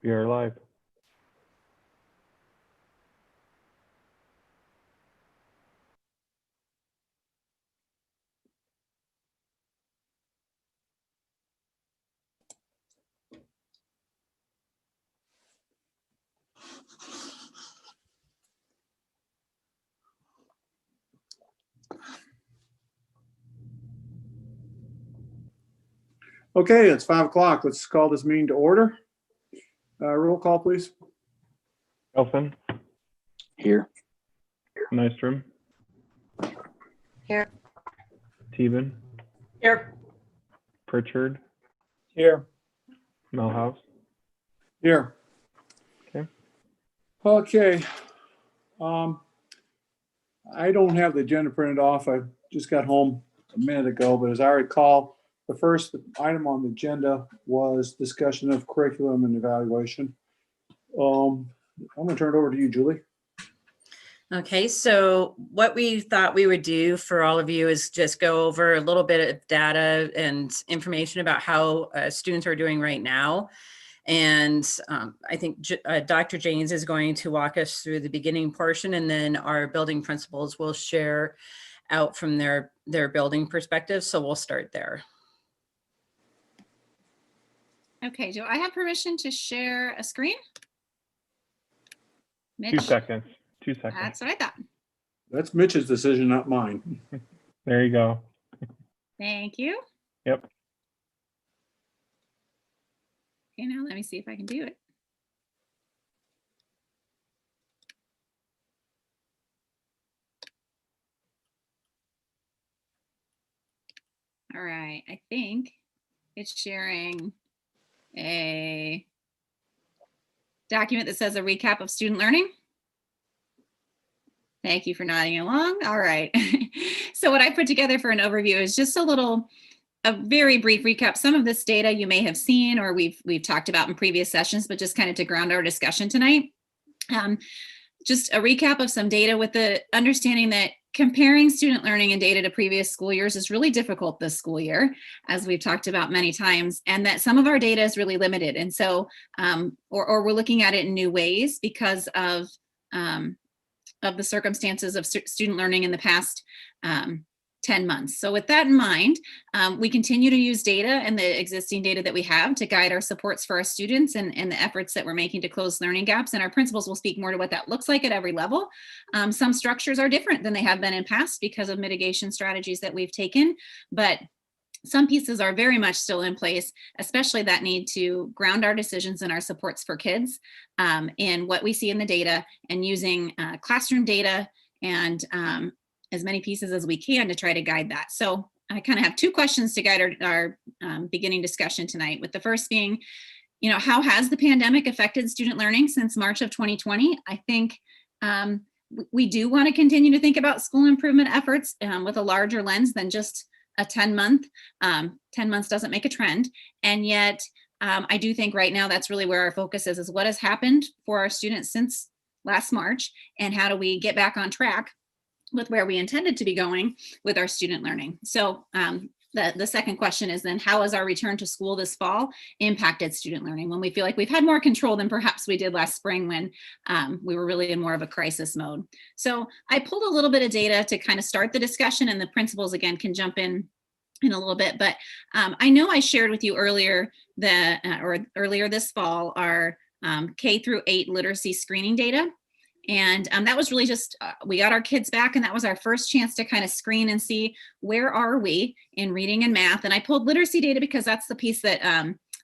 We are live. Okay, it's 5 o'clock. Let's call this meeting to order. Roll call, please. Elson, Here. Nystrom, Here. Teven, Here. Pritchard, Here. Melhouse. Here. Okay. Okay. I don't have the agenda printed off. I just got home a minute ago, but as I recall, the first item on the agenda was discussion of curriculum and evaluation. I'm going to turn it over to you, Julie. Okay, so what we thought we would do for all of you is just go over a little bit of data and information about how students are doing right now. And I think Dr. Janes is going to walk us through the beginning portion, and then our building principals will share out from their building perspective. So we'll start there. Okay, do I have permission to share a screen? Mitch? 2 seconds. 2 seconds. That's what I thought. That's Mitch's decision, not mine. There you go. Thank you. Yep. Okay, now let me see if I can do it. All right, I think it's sharing a document that says a recap of student learning. Thank you for nodding along. All right. So what I put together for an overview is just a very brief recap. Some of this data you may have seen or we've talked about in previous sessions, but just kind of to ground our discussion tonight. Just a recap of some data with the understanding that comparing student learning and data to previous school years is really difficult this school year, as we've talked about many times, and that some of our data is really limited. And so, or we're looking at it in new ways because of the circumstances of student learning in the past 10 months. So with that in mind, we continue to use data and the existing data that we have to guide our supports for our students and the efforts that we're making to close learning gaps. And our principals will speak more to what that looks like at every level. Some structures are different than they have been in past because of mitigation strategies that we've taken, but some pieces are very much still in place, especially that need to ground our decisions and our supports for kids in what we see in the data and using classroom data and as many pieces as we can to try to guide that. So I kind of have 2 questions to guide our beginning discussion tonight, with the first being, how has the pandemic affected student learning since March of 2020? I think we do want to continue to think about school improvement efforts with a larger lens than just a 10-month. 10 months doesn't make a trend. And yet I do think right now that's really where our focus is what has happened for our students since last March, and how do we get back on track with where we intended to be going with our student learning. So the second question is then, how has our return to school this fall impacted student learning when we feel like we've had more control than perhaps we did last spring when we were really in more of a crisis mode? So I pulled a little bit of data to kind of start the discussion, and the principals again can jump in a little bit, but I know I shared with you earlier earlier this fall our K through 8 literacy screening data. And that was really just, we got our kids back, and that was our first chance to kind of screen and see where are we in reading and math. And I pulled literacy data because that's the piece that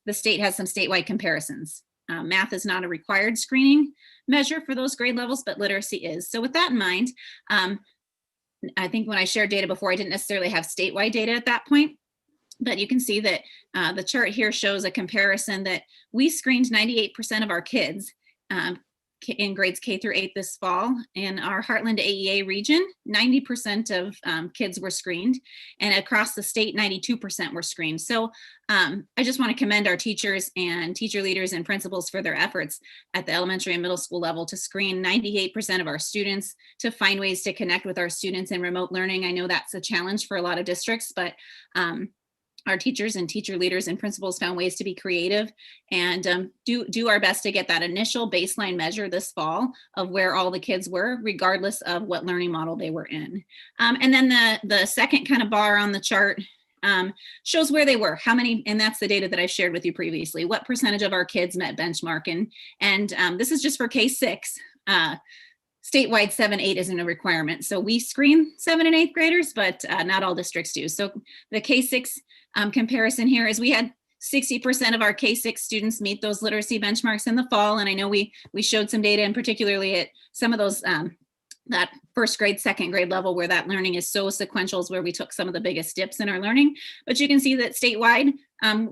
the state has some statewide comparisons. Math is not a required screening measure for those grade levels, but literacy is. So with that in mind, I think when I shared data before, I didn't necessarily have statewide data at that point. But you can see that the chart here shows a comparison that we screened 98% of our kids in grades K through 8 this fall. In our Heartland AEA region, 90% of kids were screened, and across the state, 92% were screened. So I just want to commend our teachers and teacher leaders and principals for their efforts at the elementary and middle school level to screen 98% of our students, to find ways to connect with our students in remote learning. I know that's a challenge for a lot of districts, but our teachers and teacher leaders and principals found ways to be creative and do our best to get that initial baseline measure this fall of where all the kids were, regardless of what learning model they were in. And then the second kind of bar on the chart shows where they were, how many, and that's the data that I shared with you previously, what percentage of our kids met benchmark. And this is just for K-6. Statewide 7-8 isn't a requirement. So we screen 7th and 8th graders, but not all districts do. So the K-6 comparison here is we had 60% of our K-6 students meet those literacy benchmarks in the fall. And I know we showed some data, and particularly at some of those that first grade, second grade level where that learning is so sequential is where we took some of the biggest dips in our learning. But you can see that statewide,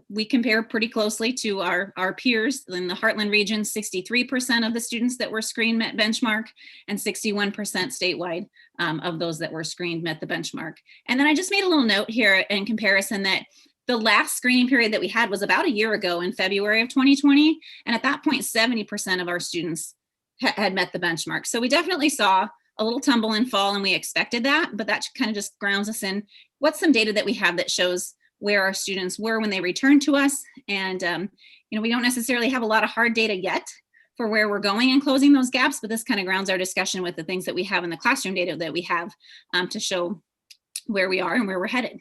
we compare pretty closely to our peers. In the Heartland region, 63% of the students that were screened met benchmark, and 61% statewide of those that were screened met the benchmark. And then I just made a little note here in comparison that the last screening period that we had was about a year ago in February of 2020. And at that point, 70% of our students had met the benchmark. So we definitely saw a little tumble in fall, and we expected that, but that kind of just grounds us in what's some data that we have that shows where our students were when they returned to us. And, we don't necessarily have a lot of hard data yet for where we're going and closing those gaps, but this kind of grounds our discussion with the things that we have in the classroom data that we have to show where we are and where we're headed.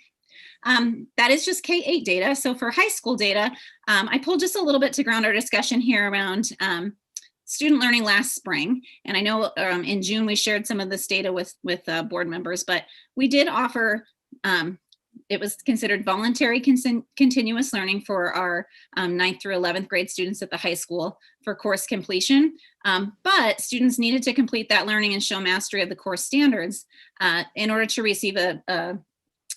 That is just K-8 data. So for high school data, I pulled just a little bit to ground our discussion here around student learning last spring. And I know in June we shared some of this data with board members, but we did offer, it was considered voluntary continuous learning for our 9th through 11th grade students at the high school for course completion. But students needed to complete that learning and show mastery of the course standards in order to receive a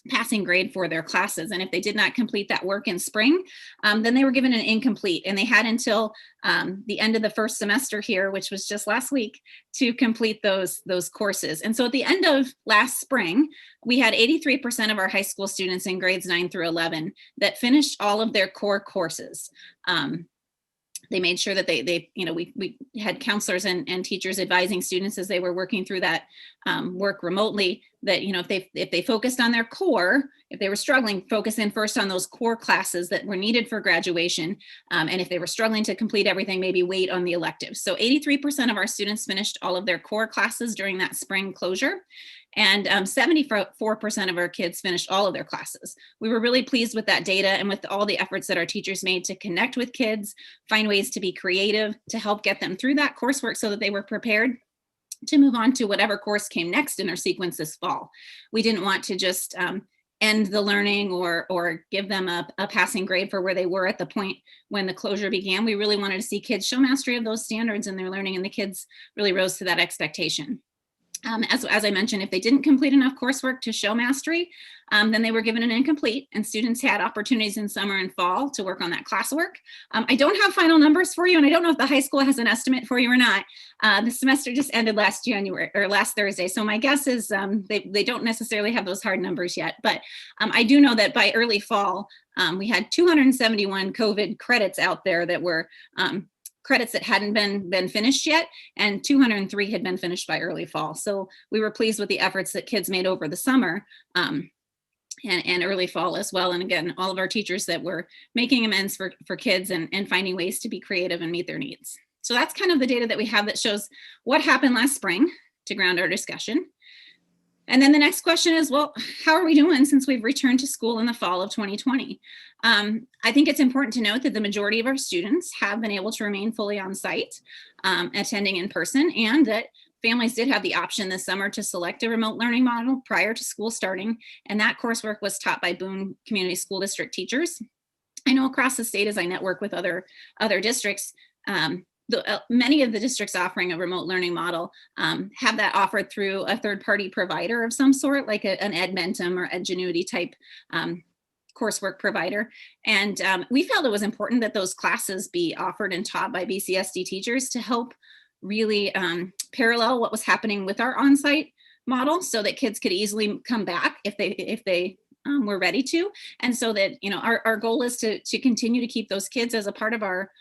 passing grade for their classes. And if they did not complete that work in spring, then they were given an incomplete, and they had until the end of the first semester here, which was just last week, to complete those courses. And so at the end of last spring, we had 83% of our high school students in grades 9 through 11 that finished all of their core courses. They made sure that we had counselors and teachers advising students as they were working through that work remotely, that, if they focused on their core, if they were struggling, focus in first on those core classes that were needed for graduation. And if they were struggling to complete everything, maybe wait on the electives. So 83% of our students finished all of their core classes during that spring closure. And 74% of our kids finished all of their classes. We were really pleased with that data and with all the efforts that our teachers made to connect with kids, find ways to be creative, to help get them through that coursework so that they were prepared to move on to whatever course came next in their sequence this fall. We didn't want to just end the learning or give them a passing grade for where they were at the point when the closure began. We really wanted to see kids show mastery of those standards in their learning, and the kids really rose to that expectation. As I mentioned, if they didn't complete enough coursework to show mastery, then they were given an incomplete, and students had opportunities in summer and fall to work on that classwork. I don't have final numbers for you, and I don't know if the high school has an estimate for you or not. The semester just ended last Thursday, so my guess is they don't necessarily have those hard numbers yet, but I do know that by early fall, we had 271 COVID credits out there that were credits that hadn't been finished yet, and 203 had been finished by early fall. So we were pleased with the efforts that kids made over the summer and early fall as well. And again, all of our teachers that were making amends for kids and finding ways to be creative and meet their needs. So that's kind of the data that we have that shows what happened last spring to ground our discussion. And then the next question is, well, how are we doing since we've returned to school in the fall of 2020? I think it's important to note that the majority of our students have been able to remain fully on site, attending in person, and that families did have the option this summer to select a remote learning model prior to school starting, and that coursework was taught by Boone Community School District teachers. I know across the state, as I network with other districts, many of the districts offering a remote learning model have that offered through a third-party provider of some sort, like an Edmentum or Edgenuity type coursework provider. And we felt it was important that those classes be offered and taught by BCSD teachers to help really parallel what was happening with our on-site model, so that kids could easily come back if they were ready to. And so that, our goal is to continue to keep those kids as a part of our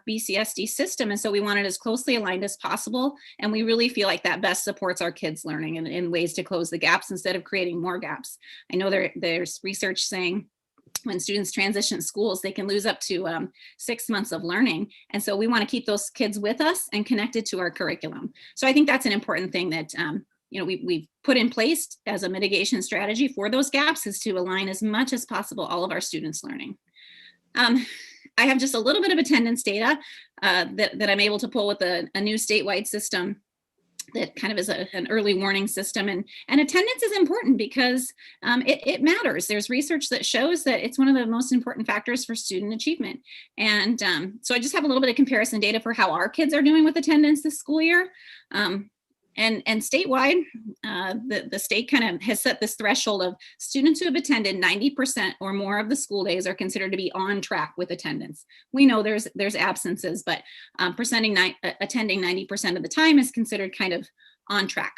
BCSD system. And so we want it as closely aligned as possible. And we really feel like that best supports our kids' learning in ways to close the gaps instead of creating more gaps. I know there's research saying when students transition schools, they can lose up to 6 months of learning. And so we want to keep those kids with us and connected to our curriculum. So I think that's an important thing that we've put in place as a mitigation strategy for those gaps, is to align as much as possible all of our students' learning. I have just a little bit of attendance data that I'm able to pull with a new statewide system that kind of is an early warning system. And attendance is important because it matters. There's research that shows that it's one of the most important factors for student achievement. And so I just have a little bit of comparison data for how our kids are doing with attendance this school year. And statewide, the state kind of has set this threshold of students who have attended 90% or more of the school days are considered to be on track with attendance. We know there's absences, but attending 90% of the time is considered kind of on track.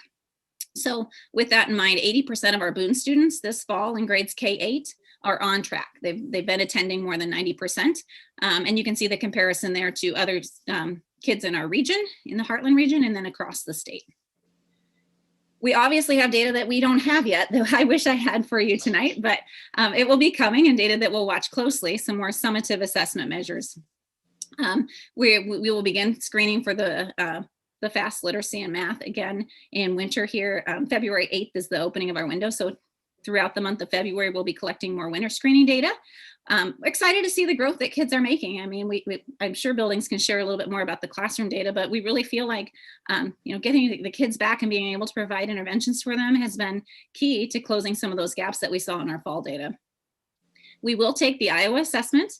So with that in mind, 80% of our Boone students this fall in grades K-8 are on track. They've been attending more than 90%. And you can see the comparison there to other kids in our region, in the Heartland region, and then across the state. We obviously have data that we don't have yet, that I wish I had for you tonight, but it will be coming, and data that we'll watch closely, some more summative assessment measures. We will begin screening for the FAST literacy and math again in winter here. February 8th is the opening of our window. So throughout the month of February, we'll be collecting more winter screening data. Excited to see the growth that kids are making. I mean, I'm sure buildings can share a little bit more about the classroom data, but we really feel like, getting the kids back and being able to provide interventions for them has been key to closing some of those gaps that we saw in our fall data. We will take the Iowa assessment,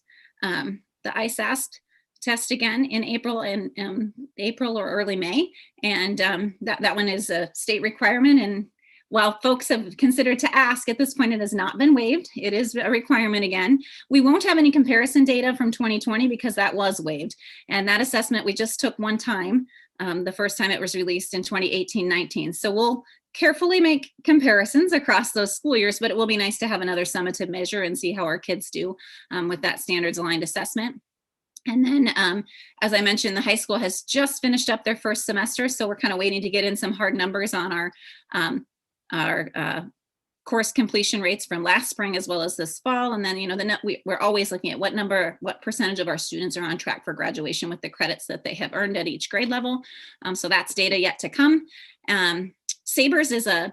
the ISASP test again in April or early May. And that one is a state requirement. And while folks have considered to ask, at this point, it has not been waived. It is a requirement again. We won't have any comparison data from 2020 because that was waived. And that assessment we just took one time, the first time it was released in 2018-19. So we'll carefully make comparisons across those school years, but it will be nice to have another summative measure and see how our kids do with that standards aligned assessment. And then, as I mentioned, the high school has just finished up their first semester. So we're kind of waiting to get in some hard numbers on our course completion rates from last spring as well as this fall. And then, we're always looking at what percentage of our students are on track for graduation with the credits that they have earned at each grade level. So that's data yet to come. SABRS is a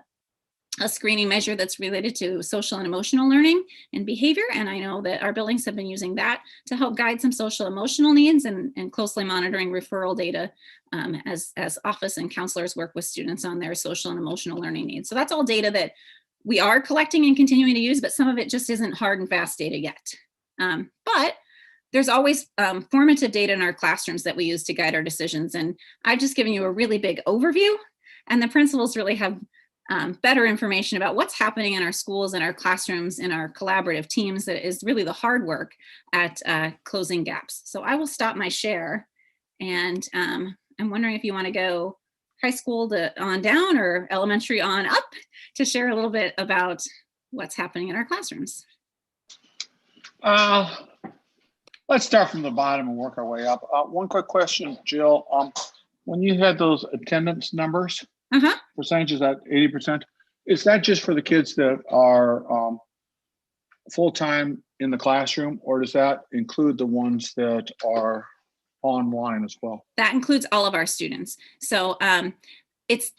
screening measure that's related to social and emotional learning and behavior. And I know that our buildings have been using that to help guide some social emotional needs and closely monitoring referral data as office and counselors work with students on their social and emotional learning needs. So that's all data that we are collecting and continuing to use, but some of it just isn't hard and fast data yet. But there's always formative data in our classrooms that we use to guide our decisions. And I've just given you a really big overview, and the principals really have better information about what's happening in our schools and our classrooms and our collaborative teams. That is really the hard work at closing gaps. So I will stop my share, and I'm wondering if you want to go high school on down or elementary on up to share a little bit about what's happening in our classrooms. Let's start from the bottom and work our way up. One quick question, Jill. When you had those attendance numbers, percentages at 80%, is that just for the kids that are full-time in the classroom, or does that include the ones that are online as well? That includes all of our students. So it's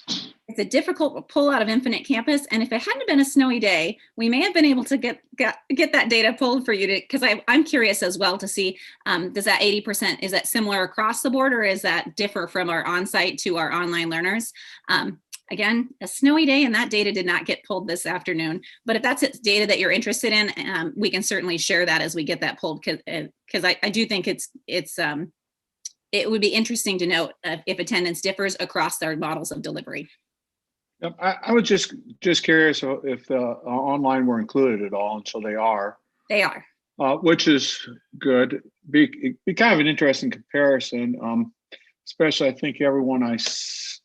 a difficult pull out of Infinite Campus, and if it hadn't been a snowy day, we may have been able to get that data pulled for you, because I'm curious as well to see, does that 80%, is that similar across the board, or is that differ from our on-site to our online learners? Again, a snowy day, and that data did not get pulled this afternoon. But if that's data that you're interested in, we can certainly share that as we get that pulled, because I do think it would be interesting to note if attendance differs across their models of delivery. Yep, I was just curious if the online were included at all, and so they are. They are. Which is good. Be kind of an interesting comparison, especially I think everyone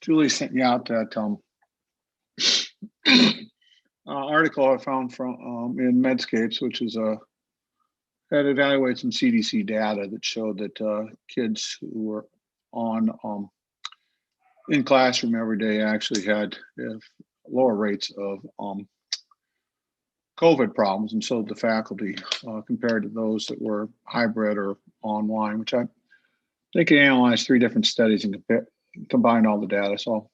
Julie sent you out that article I found from in Medscapes, which is that evaluates some CDC data that showed that kids who were on in classroom every day actually had lower rates of COVID problems, and so did the faculty compared to those that were hybrid or online, which they can analyze 3 different studies and combine all the data. So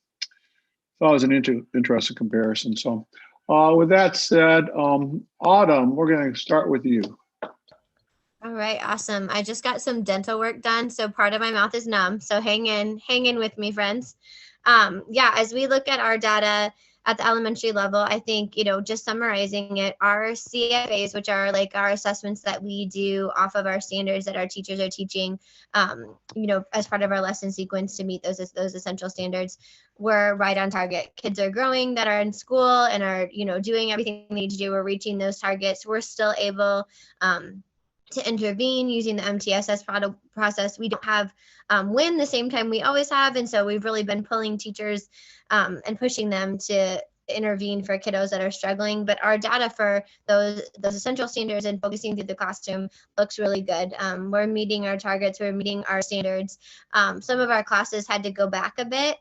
that was an interesting comparison. So with that said, Autumn, we're going to start with you. All right, awesome. I just got some dental work done, so part of my mouth is numb. So hang in with me, friends. Yeah, as we look at our data at the elementary level, I think, just summarizing it, our CFAs, which are like our assessments that we do off of our standards that our teachers are teaching, as part of our lesson sequence to meet those essential standards, we're right on target. Kids are growing that are in school and are, doing everything they need to do. We're reaching those targets. We're still able to intervene using the MTSS process. We don't have WIN the same time we always have. And so we've really been pulling teachers and pushing them to intervene for kiddos that are struggling. But our data for those essential standards and focusing through the classroom looks really good. We're meeting our targets. We're meeting our standards. Some of our classes had to go back a bit,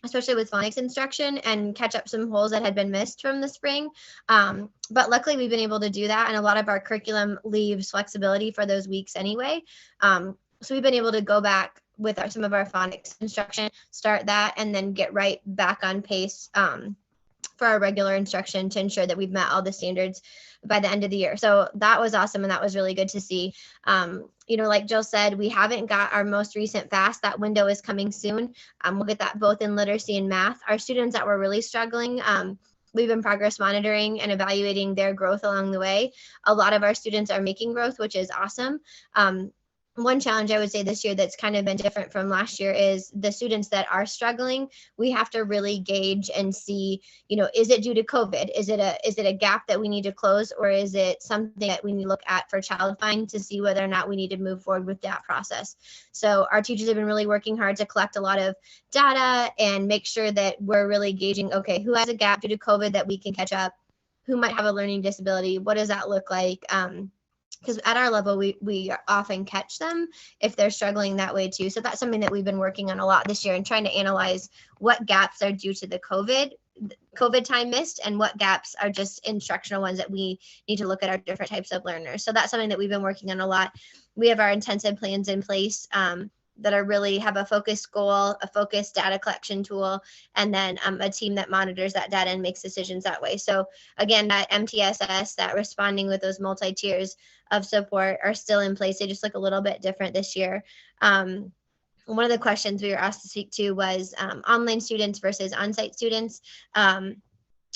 especially with phonics instruction, and catch up some holes that had been missed from the spring. But luckily we've been able to do that. And a lot of our curriculum leaves flexibility for those weeks anyway. So we've been able to go back with some of our phonics instruction, start that, and then get right back on pace for our regular instruction to ensure that we've met all the standards by the end of the year. So that was awesome. And that was really good to see. Like Jill said, we haven't got our most recent FAST. That window is coming soon. We'll get that both in literacy and math. Our students that were really struggling, we've been progress monitoring and evaluating their growth along the way. A lot of our students are making growth, which is awesome. One challenge I would say this year that's kind of been different from last year is the students that are struggling. We have to really gauge and see, is it due to COVID? Is it a gap that we need to close, or is it something that we need to look at for child find to see whether or not we need to move forward with that process? So our teachers have been really working hard to collect a lot of data and make sure that we're really gauging, okay, who has a gap due to COVID that we can catch up? Who might have a learning disability? What does that look like? Because at our level, we often catch them if they're struggling that way too. So that's something that we've been working on a lot this year and trying to analyze what gaps are due to the COVID time missed and what gaps are just instructional ones that we need to look at our different types of learners. So that's something that we've been working on a lot. We have our intensive plans in place that are really have a focused goal, a focused data collection tool, and then a team that monitors that data and makes decisions that way. So again, that MTSS, that responding with those multi-tiers of support are still in place. They just look a little bit different this year. One of the questions we were asked to speak to was online students versus on-site students.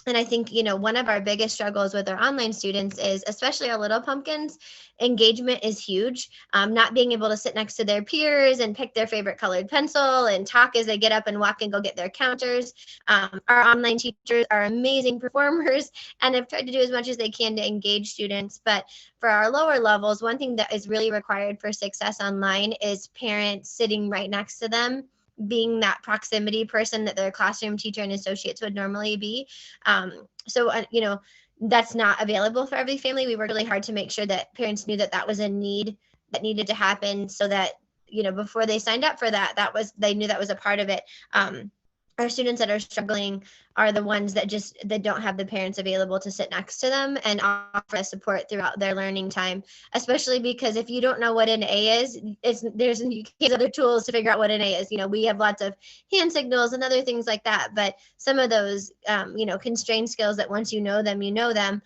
And I think, one of our biggest struggles with our online students is, especially our little pumpkins, engagement is huge. Not being able to sit next to their peers and pick their favorite colored pencil and talk as they get up and walk and go get their counters. Our online teachers are amazing performers and have tried to do as much as they can to engage students. But for our lower levels, one thing that is really required for success online is parents sitting right next to them, being that proximity person that their classroom teacher and associates would normally be. That's not available for every family. We worked really hard to make sure that parents knew that that was a need that needed to happen, so that, before they signed up for that, they knew that was a part of it. Our students that are struggling are the ones that don't have the parents available to sit next to them and offer support throughout their learning time, especially because if you don't know what an A is, there's other tools to figure out what an A is. We have lots of hand signals and other things like that, but some of those, constrained skills that once you know them,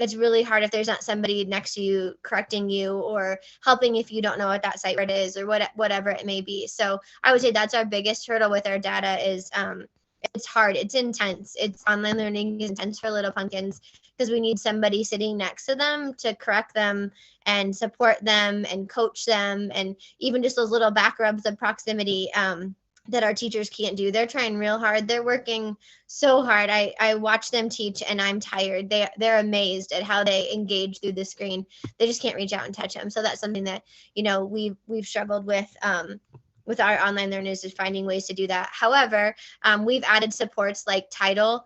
it's really hard if there's not somebody next to you correcting you or helping if you don't know what that site word is or whatever it may be. So I would say that's our biggest hurdle with our data is it's hard. It's intense. Online learning is intense for little pumpkins because we need somebody sitting next to them to correct them and support them and coach them, and even just those little back rubs of proximity that our teachers can't do. They're trying real hard. They're working so hard. I watch them teach and I'm tired. They're amazed at how they engage through the screen. They just can't reach out and touch them. So that's something that, we've struggled with our online learners, is finding ways to do that. However, we've added supports like title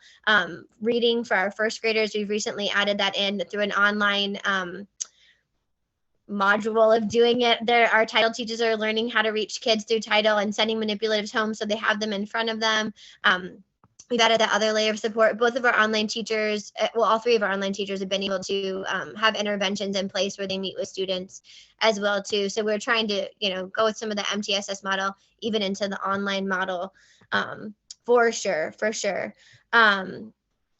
reading for our first graders. We've recently added that in through an online module of doing it. Our title teachers are learning how to reach kids through title and sending manipulatives home so they have them in front of them. we've added that other layer of support. Both of our online teachers, well, all three of our online teachers have been able to have interventions in place where they meet with students as well too. So we're trying to, go with some of the MTSS model, even into the online model, for sure.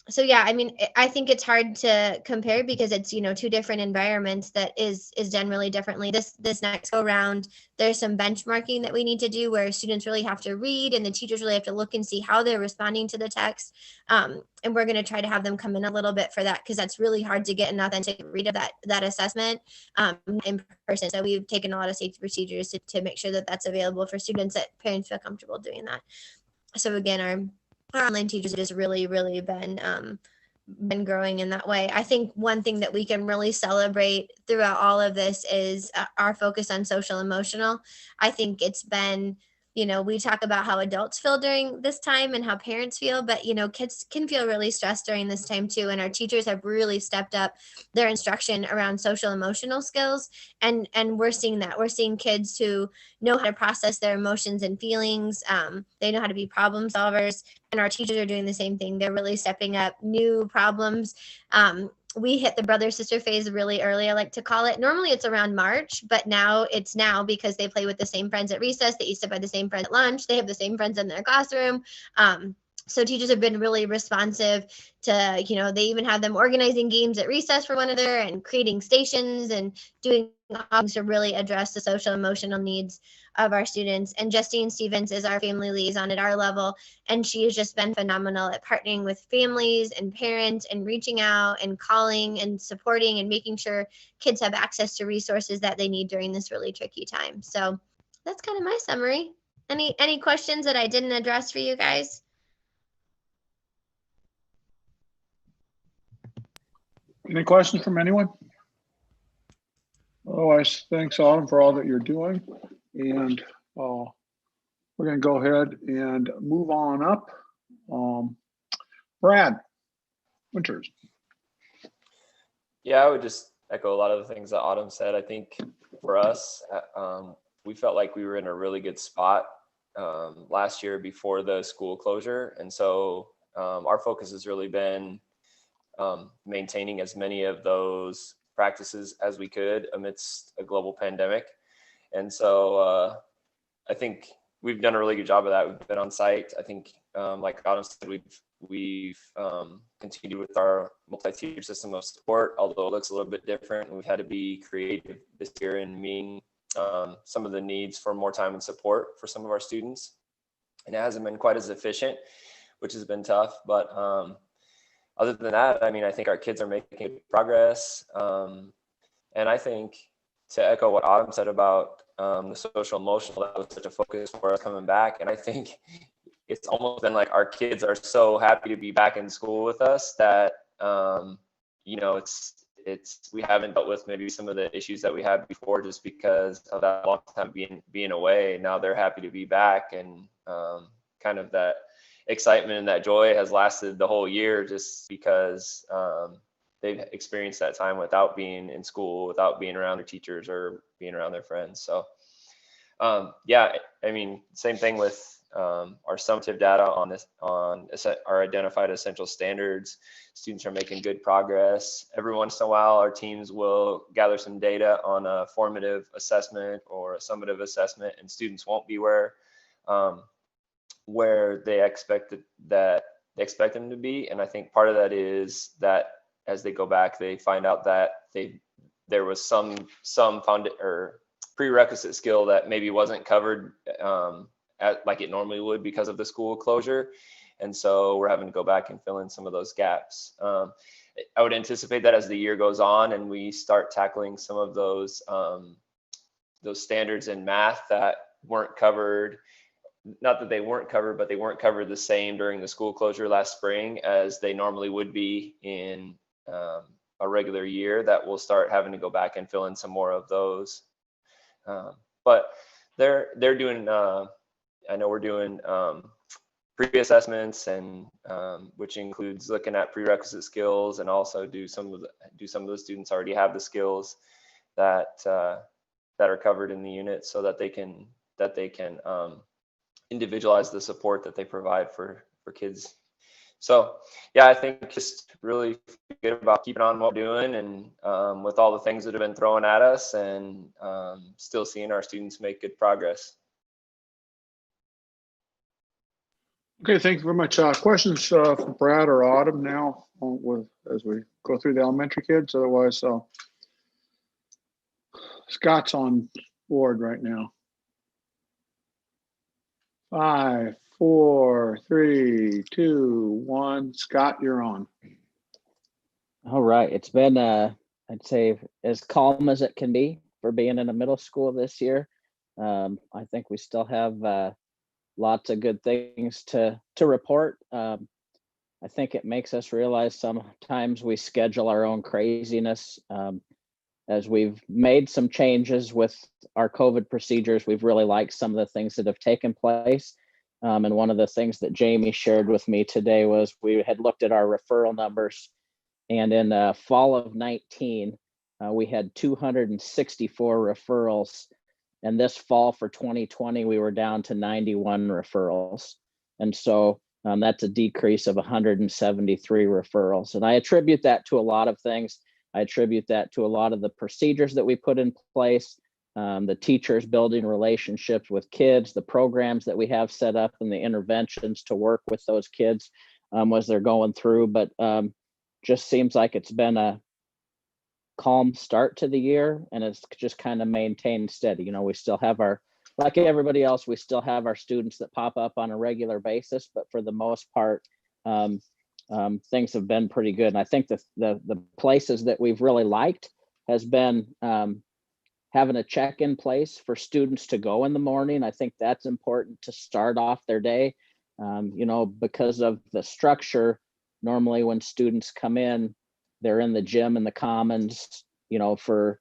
So yeah, I mean, I think it's hard to compare because it's, two different environments that is done really differently. This next go round, there's some benchmarking that we need to do where students really have to read and the teachers really have to look and see how they're responding to the text. And we're going to try to have them come in a little bit for that because that's really hard to get an authentic read of that assessment in person. So we've taken a lot of safety procedures to make sure that that's available for students, that parents feel comfortable doing that. So again, our online teachers have just really been growing in that way. I think one thing that we can really celebrate throughout all of this is our focus on social emotional. I think it's been, we talk about how adults feel during this time and how parents feel, but kids can feel really stressed during this time too. And our teachers have really stepped up their instruction around social emotional skills. And we're seeing that. We're seeing kids who know how to process their emotions and feelings. They know how to be problem solvers. And our teachers are doing the same thing. They're really stepping up new problems. We hit the brother sister phase really early, I like to call it. Normally it's around March, but now because they play with the same friends at recess, they used to by the same friends at lunch, they have the same friends in their classroom. So teachers have been really responsive to, they even have them organizing games at recess for one another and creating stations and doing things to really address the social emotional needs of our students. And Justine Stevens is our family liaison at our level, and she has just been phenomenal at partnering with families and parents and reaching out and calling and supporting and making sure kids have access to resources that they need during this really tricky time. So that's kind of my summary. Any questions that I didn't address for you guys? Any questions from anyone? Otherwise, thanks, Autumn, for all that you're doing. And we're going to go ahead and move on up. Brad Winters. Yeah, I would just echo a lot of the things that Autumn said. I think for us, we felt like we were in a really good spot last year before the school closure. And so our focus has really been maintaining as many of those practices as we could amidst a global pandemic. And so I think we've done a really good job of that. We've been on site. I think, like Autumn said, we've continued with our multi-tier system of support, although it looks a little bit different. We've had to be creative this year in meeting some of the needs for more time and support for some of our students. And it hasn't been quite as efficient, which has been tough. But other than that, I mean, I think our kids are making progress. And I think, to echo what Autumn said about the social emotional, that was such a focus for us coming back. And I think it's almost been like our kids are so happy to be back in school with us that, we haven't dealt with maybe some of the issues that we had before just because of that long time being away. Now they're happy to be back, and kind of that excitement and that joy has lasted the whole year just because they've experienced that time without being in school, without being around their teachers or being around their friends. So yeah, I mean, same thing with our summative data on our identified essential standards. Students are making good progress. Every once in a while, our teams will gather some data on a formative assessment or a summative assessment, and students won't be where they expect them to be. And I think part of that is that as they go back, they find out that there was some prerequisite skill that maybe wasn't covered like it normally would because of the school closure. And so we're having to go back and fill in some of those gaps. I would anticipate that as the year goes on and we start tackling some of those standards in math that weren't covered, not that they weren't covered, but they weren't covered the same during the school closure last spring as they normally would be in a regular year, that we'll start having to go back and fill in some more of those. But they're doing, I know we're doing pre-assessments, and which includes looking at prerequisite skills, and also do some of the students already have the skills that are covered in the unit, so that they can individualize the support that they provide for kids So yeah, I think just really good about keeping on what we're doing, and with all the things that have been thrown at us, and still seeing our students make good progress. Okay, thank you very much. Questions for Brad or Autumn now as we go through the elementary kids? Otherwise, Scott's on board right now. 5, 4, 3, 2, 1. Scott, you're on. All right. It's been, I'd say, as calm as it can be for being in a middle school this year. I think we still have lots of good things to report. I think it makes us realize sometimes we schedule our own craziness. As we've made some changes with our COVID procedures, we've really liked some of the things that have taken place. And one of the things that Jamie shared with me today was we had looked at our referral numbers, and in fall of 19, we had 264 referrals. And this fall for 2020, we were down to 91 referrals. And so that's a decrease of 173 referrals. And I attribute that to a lot of things. I attribute that to a lot of the procedures that we put in place, the teachers building relationships with kids, the programs that we have set up, and the interventions to work with those kids as they're going through. But just seems like it's been a calm start to the year, and it's just kind of maintained steady. You know, we still have like everybody else, we still have our students that pop up on a regular basis, but for the most part, things have been pretty good. And I think the places that we've really liked has been having a check-in place for students to go in the morning. I think that's important to start off their day, you know, because of the structure. Normally when students come in, they're in the gym and the commons, you know, for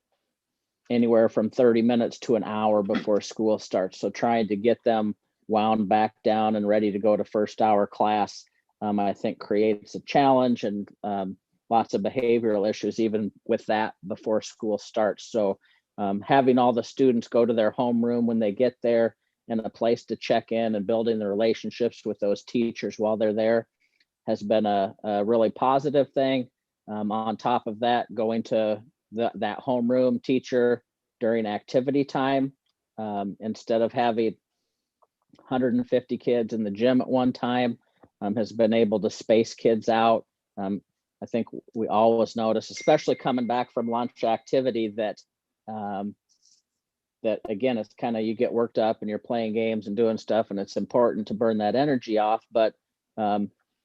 anywhere from 30 minutes to an hour before school starts. So trying to get them wound back down and ready to go to first hour class, I think creates a challenge, and lots of behavioral issues even with that before school starts. So having all the students go to their homeroom when they get there, and a place to check in, and building the relationships with those teachers while they're there has been a really positive thing. On top of that, going to that homeroom teacher during activity time, instead of having 150 kids in the gym at one time, has been able to space kids out. I think we always notice, especially coming back from lunch activity, that again, it's kind of, you get worked up and you're playing games and doing stuff, and it's important to burn that energy off. But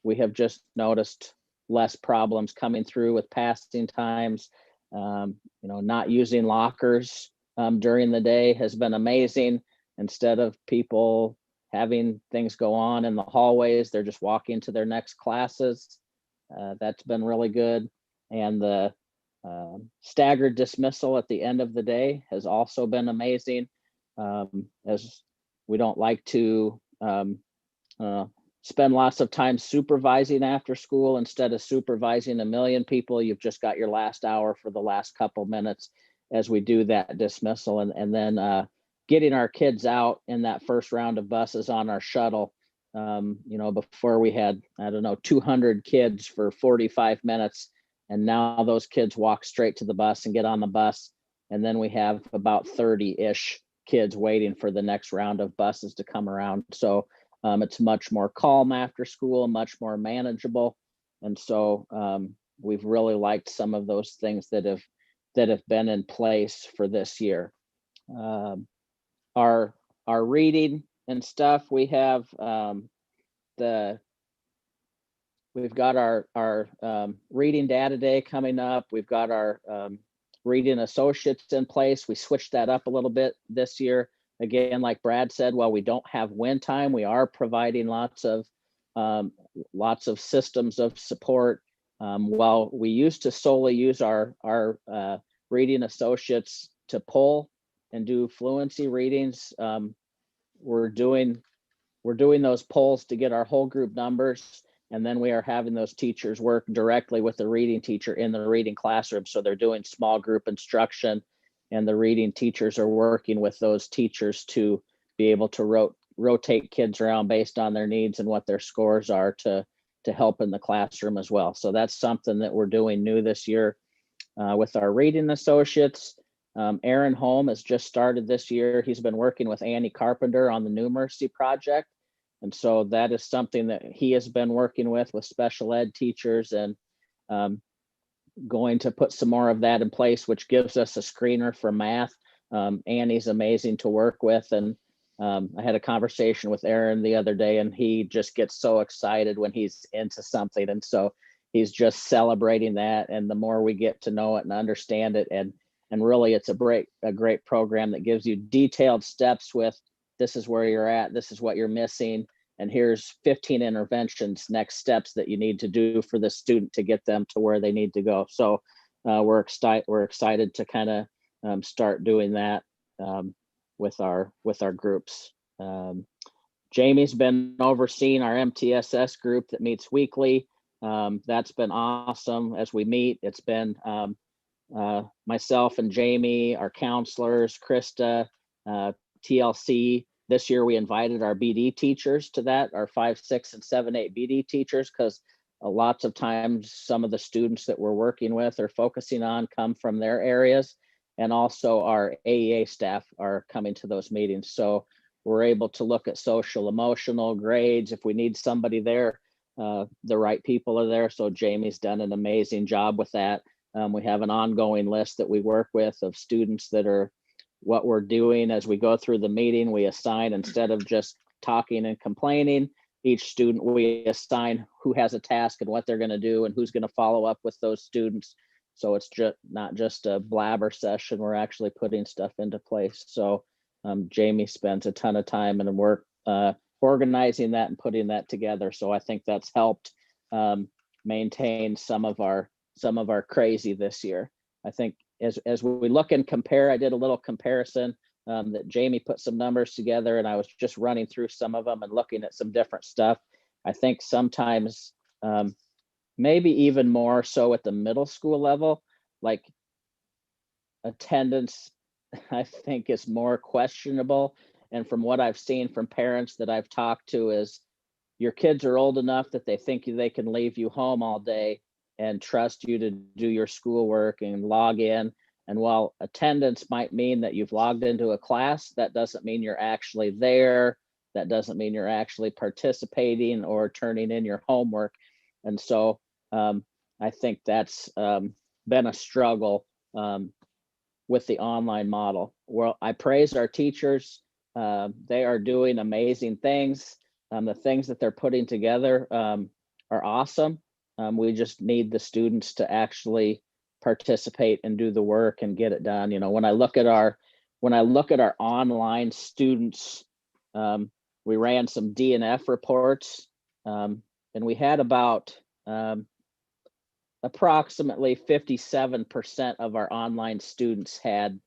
we have just noticed less problems coming through with passing times. You know, not using lockers during the day has been amazing. Instead of people having things go on in the hallways, they're just walking to their next classes. That's been really good. And the staggered dismissal at the end of the day has also been amazing, as we don't like to spend lots of time supervising after school. Instead of supervising a million people, you've just got your last hour for the last couple minutes as we do that dismissal, and then getting our kids out in that first round of buses on our shuttle. You know, before we had, I don't know, 200 kids for 45 minutes, and now those kids walk straight to the bus and get on the bus, and then we have about 30-ish kids waiting for the next round of buses to come around. So it's much more calm after school, much more manageable. And so we've really liked some of those things that have been in place for this year. Our reading and stuff, we have we've got our reading data day coming up. We've got our reading associates in place. We switched that up a little bit this year. Again, like Brad said, while we don't have win time, we are providing lots of systems of support. While we used to solely use our reading associates to pull and do fluency readings, we're doing those polls to get our whole group numbers, and then we are having those teachers work directly with the reading teacher in the reading classroom. So they're doing small group instruction, and the reading teachers are working with those teachers to be able to rotate kids around based on their needs and what their scores are, to to help in the classroom as well. So that's something that we're doing new this year with our reading associates. Aaron Holm has just started this year. He's been working with Annie Carpenter on the Numeracy project. And so that is something that he has been working with special ed teachers, and going to put some more of that in place, which gives us a screener for math. Annie's amazing to work with. And I had a conversation with Aaron the other day, and he just gets so excited when he's into something. And so he's just celebrating that. And the more we get to know it and understand it, and really it's a great program that gives you detailed steps with, this is where you're at, this is what you're missing, and here's 15 interventions, next steps that you need to do for the student to get them to where they need to go. So we're excited to kind of start doing that with our groups. Jamie's been overseeing our MTSS group that meets weekly. That's been awesome as we meet. It's been myself and Jamie, our counselors, Krista, TLC. This year we invited our BD teachers to that, our 5, 6, and 7, 8 BD teachers, because lots of times some of the students that we're working with or focusing on come from their areas. And also our AEA staff are coming to those meetings. So we're able to look at social, emotional, grades. If we need somebody there, the right people are there. So Jamie's done an amazing job with that. We have an ongoing list that we work with of students that are what we're doing as we go through the meeting. We assign, instead of just talking and complaining, each student we assign who has a task and what they're going to do and who's going to follow up with those students. So it's just not just a blabber session. We're actually putting stuff into place. So Jamie spends a ton of time and work organizing that and putting that together. So I think that's helped maintain some of our crazy this year. I think as we look and compare, I did a little comparison that Jamie put some numbers together, and I was just running through some of them and looking at some different stuff. I think sometimes maybe even more so at the middle school level, like attendance, I think is more questionable. And from what I've seen from parents that I've talked to, is your kids are old enough that they think they can leave you home all day and trust you to do your schoolwork and log in. And while attendance might mean that you've logged into a class, that doesn't mean you're actually there. That doesn't mean you're actually participating or turning in your homework. And so I think that's been a struggle with the online model. Well, I praise our teachers. They are doing amazing things. The things that they're putting together are awesome. We just need the students to actually participate and do the work and get it done. You know, when I look at our online students, we ran some DNF reports, and we had about approximately 57% of our online students had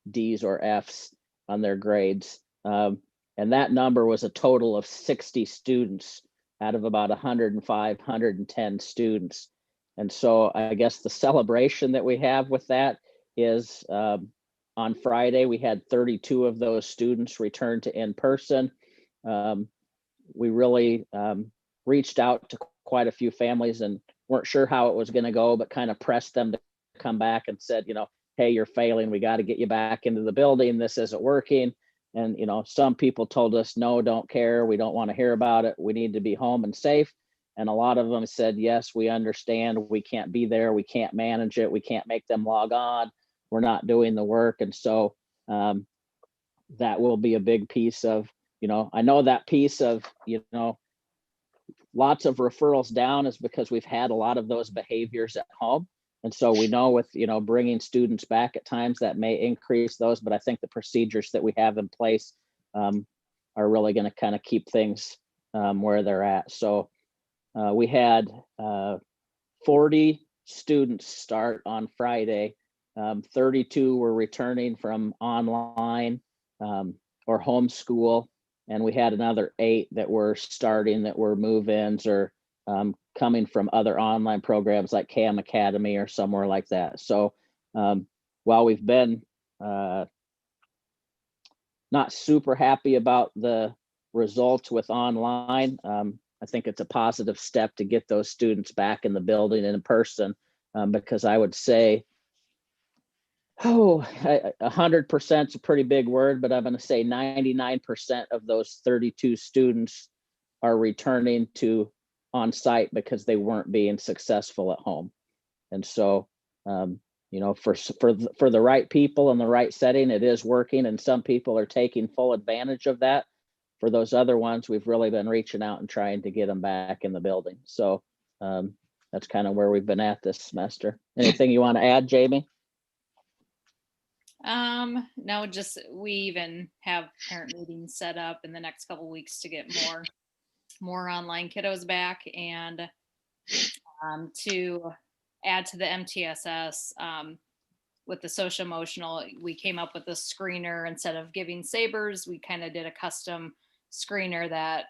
D's or F's on their grades. And that number was a total of 60 students out of about 105, 110 students. And so I guess the celebration that we have with that is on Friday, we had 32 of those students return to in-person. We really reached out to quite a few families and weren't sure how it was going to go, but kind of pressed them to come back and said, you know, hey, you're failing. We got to get you back into the building. This isn't working. And, you know, some people told us, no, don't care. We don't want to hear about it. We need to be home and safe. And a lot of them said, yes, we understand. We can't be there. We can't manage it. We can't make them log on. We're not doing the work. And so that will be a big piece of, you know, I know that piece of, you know, lots of referrals down is because we've had a lot of those behaviors at home. And so we know with, you know, bringing students back at times that may increase those, but I think the procedures that we have in place are really going to kind of keep things where they're at. So we had 40 students start on Friday. 32 were returning from online or homeschool. And we had another 8 that were starting that were move-ins or coming from other online programs like Cam Academy or somewhere like that. So while we've been not super happy about the results with online, I think it's a positive step to get those students back in the building and in person, because I would say, 100% is a pretty big word, but I'm going to say 99% of those 32 students are returning to on site because they weren't being successful at home. And so, you know, for the right people in the right setting, it is working, and some people are taking full advantage of that. For those other ones, we've really been reaching out and trying to get them back in the building. So that's kind of where we've been at this semester. Anything you want to add, Jamie? No, just we even have parent meetings set up in the next couple of weeks to get more online kiddos back, and to add to the MTSS, with the social emotional, we came up with a screener. Instead of giving sabers, we kind of did a custom screener that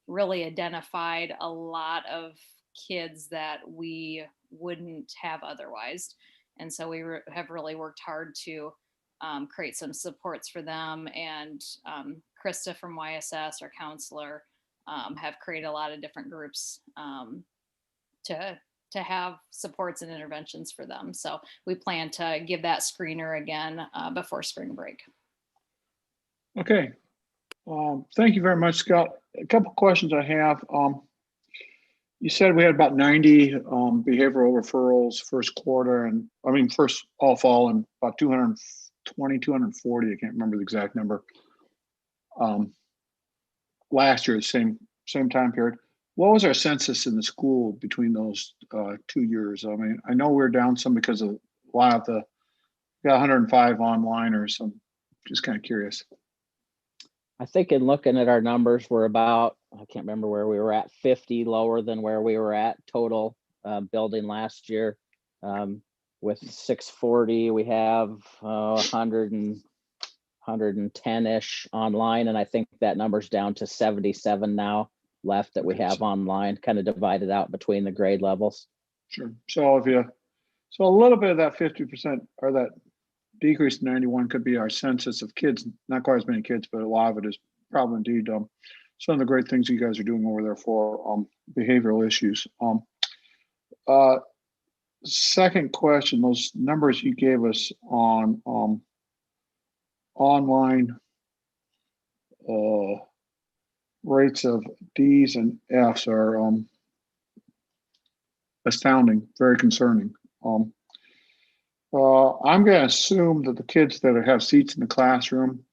really identified a lot of kids that we wouldn't have otherwise. And so we have really worked hard to create some supports for them. And Krista from YSS, our counselor, have created a lot of different groups to have supports and interventions for them. So we plan to give that screener again before spring break. Okay. Thank you very much, Scott. A couple questions I have. You said we had about 90 behavioral referrals first quarter, and first all fall, and about 220, 240. I can't remember the exact number. Last year, the same time period. What was our census in the school between those 2 years? I mean, I know we're down some because of a lot of the, got 105 online or some. Just kind of curious. I think in looking at our numbers, we're about, I can't remember where we were at, 50 lower than where we were at total building last year. With 640, we have 110-ish online, and I think that number's down to 77 now left that we have online, kind of divided out between the grade levels. Sure. So so a little bit of that 50% or that decrease to 91 could be our census of kids, not quite as many kids, but a lot of it is probably indeed some of the great things you guys are doing over there for behavioral issues. Second question, those numbers you gave us on online rates of D's and F's are astounding, very concerning. I'm going to assume that the kids that have seats in the classroom,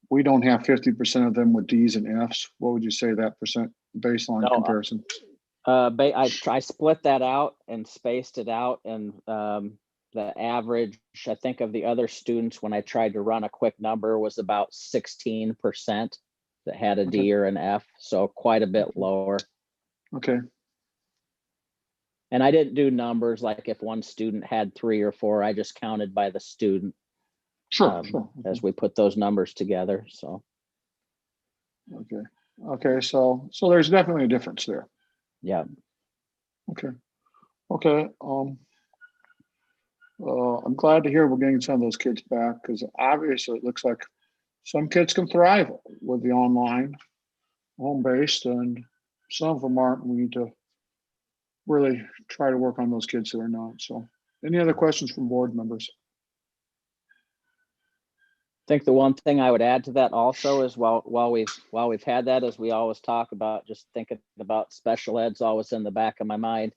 we don't have 50% of them with D's and F's. What would you say that percent baseline comparison? I split that out and spaced it out, and the average, I think, of the other students when I tried to run a quick number was about 16% that had a D or an F, so quite a bit lower. Okay. And I didn't do numbers like if one student had 3 or 4, I just counted by the student. Sure. As we put those numbers together. So. Okay. So there's definitely a difference there. Yeah. Okay. I'm glad to hear we're getting some of those kids back, because obviously it looks like some kids can thrive with the online, home-based, and some of them aren't. We need to really try to work on those kids that are not. So, any other questions from board members? I think the one thing I would add to that also is while we've had that, as we always talk about, just thinking about special ed's always in the back of my mind.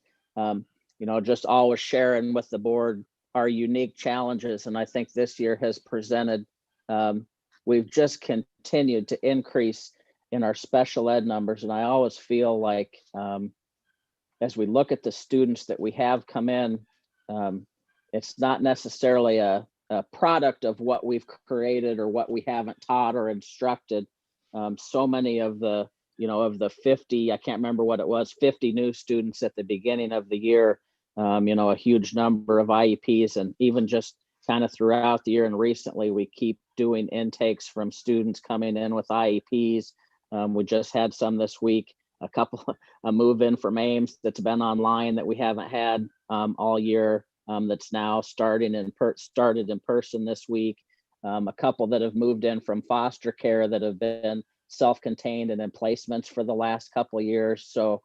Just always sharing with the board our unique challenges, and I think this year has presented. We've just continued to increase in our special ed numbers, and I always feel like as we look at the students that we have come in, it's not necessarily a product of what we've created or what we haven't taught or instructed. So many of the, of the 50, I can't remember what it was, 50 new students at the beginning of the year, a huge number of IEPs, and even just kind of throughout the year and recently, we keep doing intakes from students coming in with IEPs. We just had some this week. A move in from Ames that's been online that we haven't had all year, that's now started in person this week. A couple that have moved in from foster care that have been self-contained and in placements for the last couple of years. So,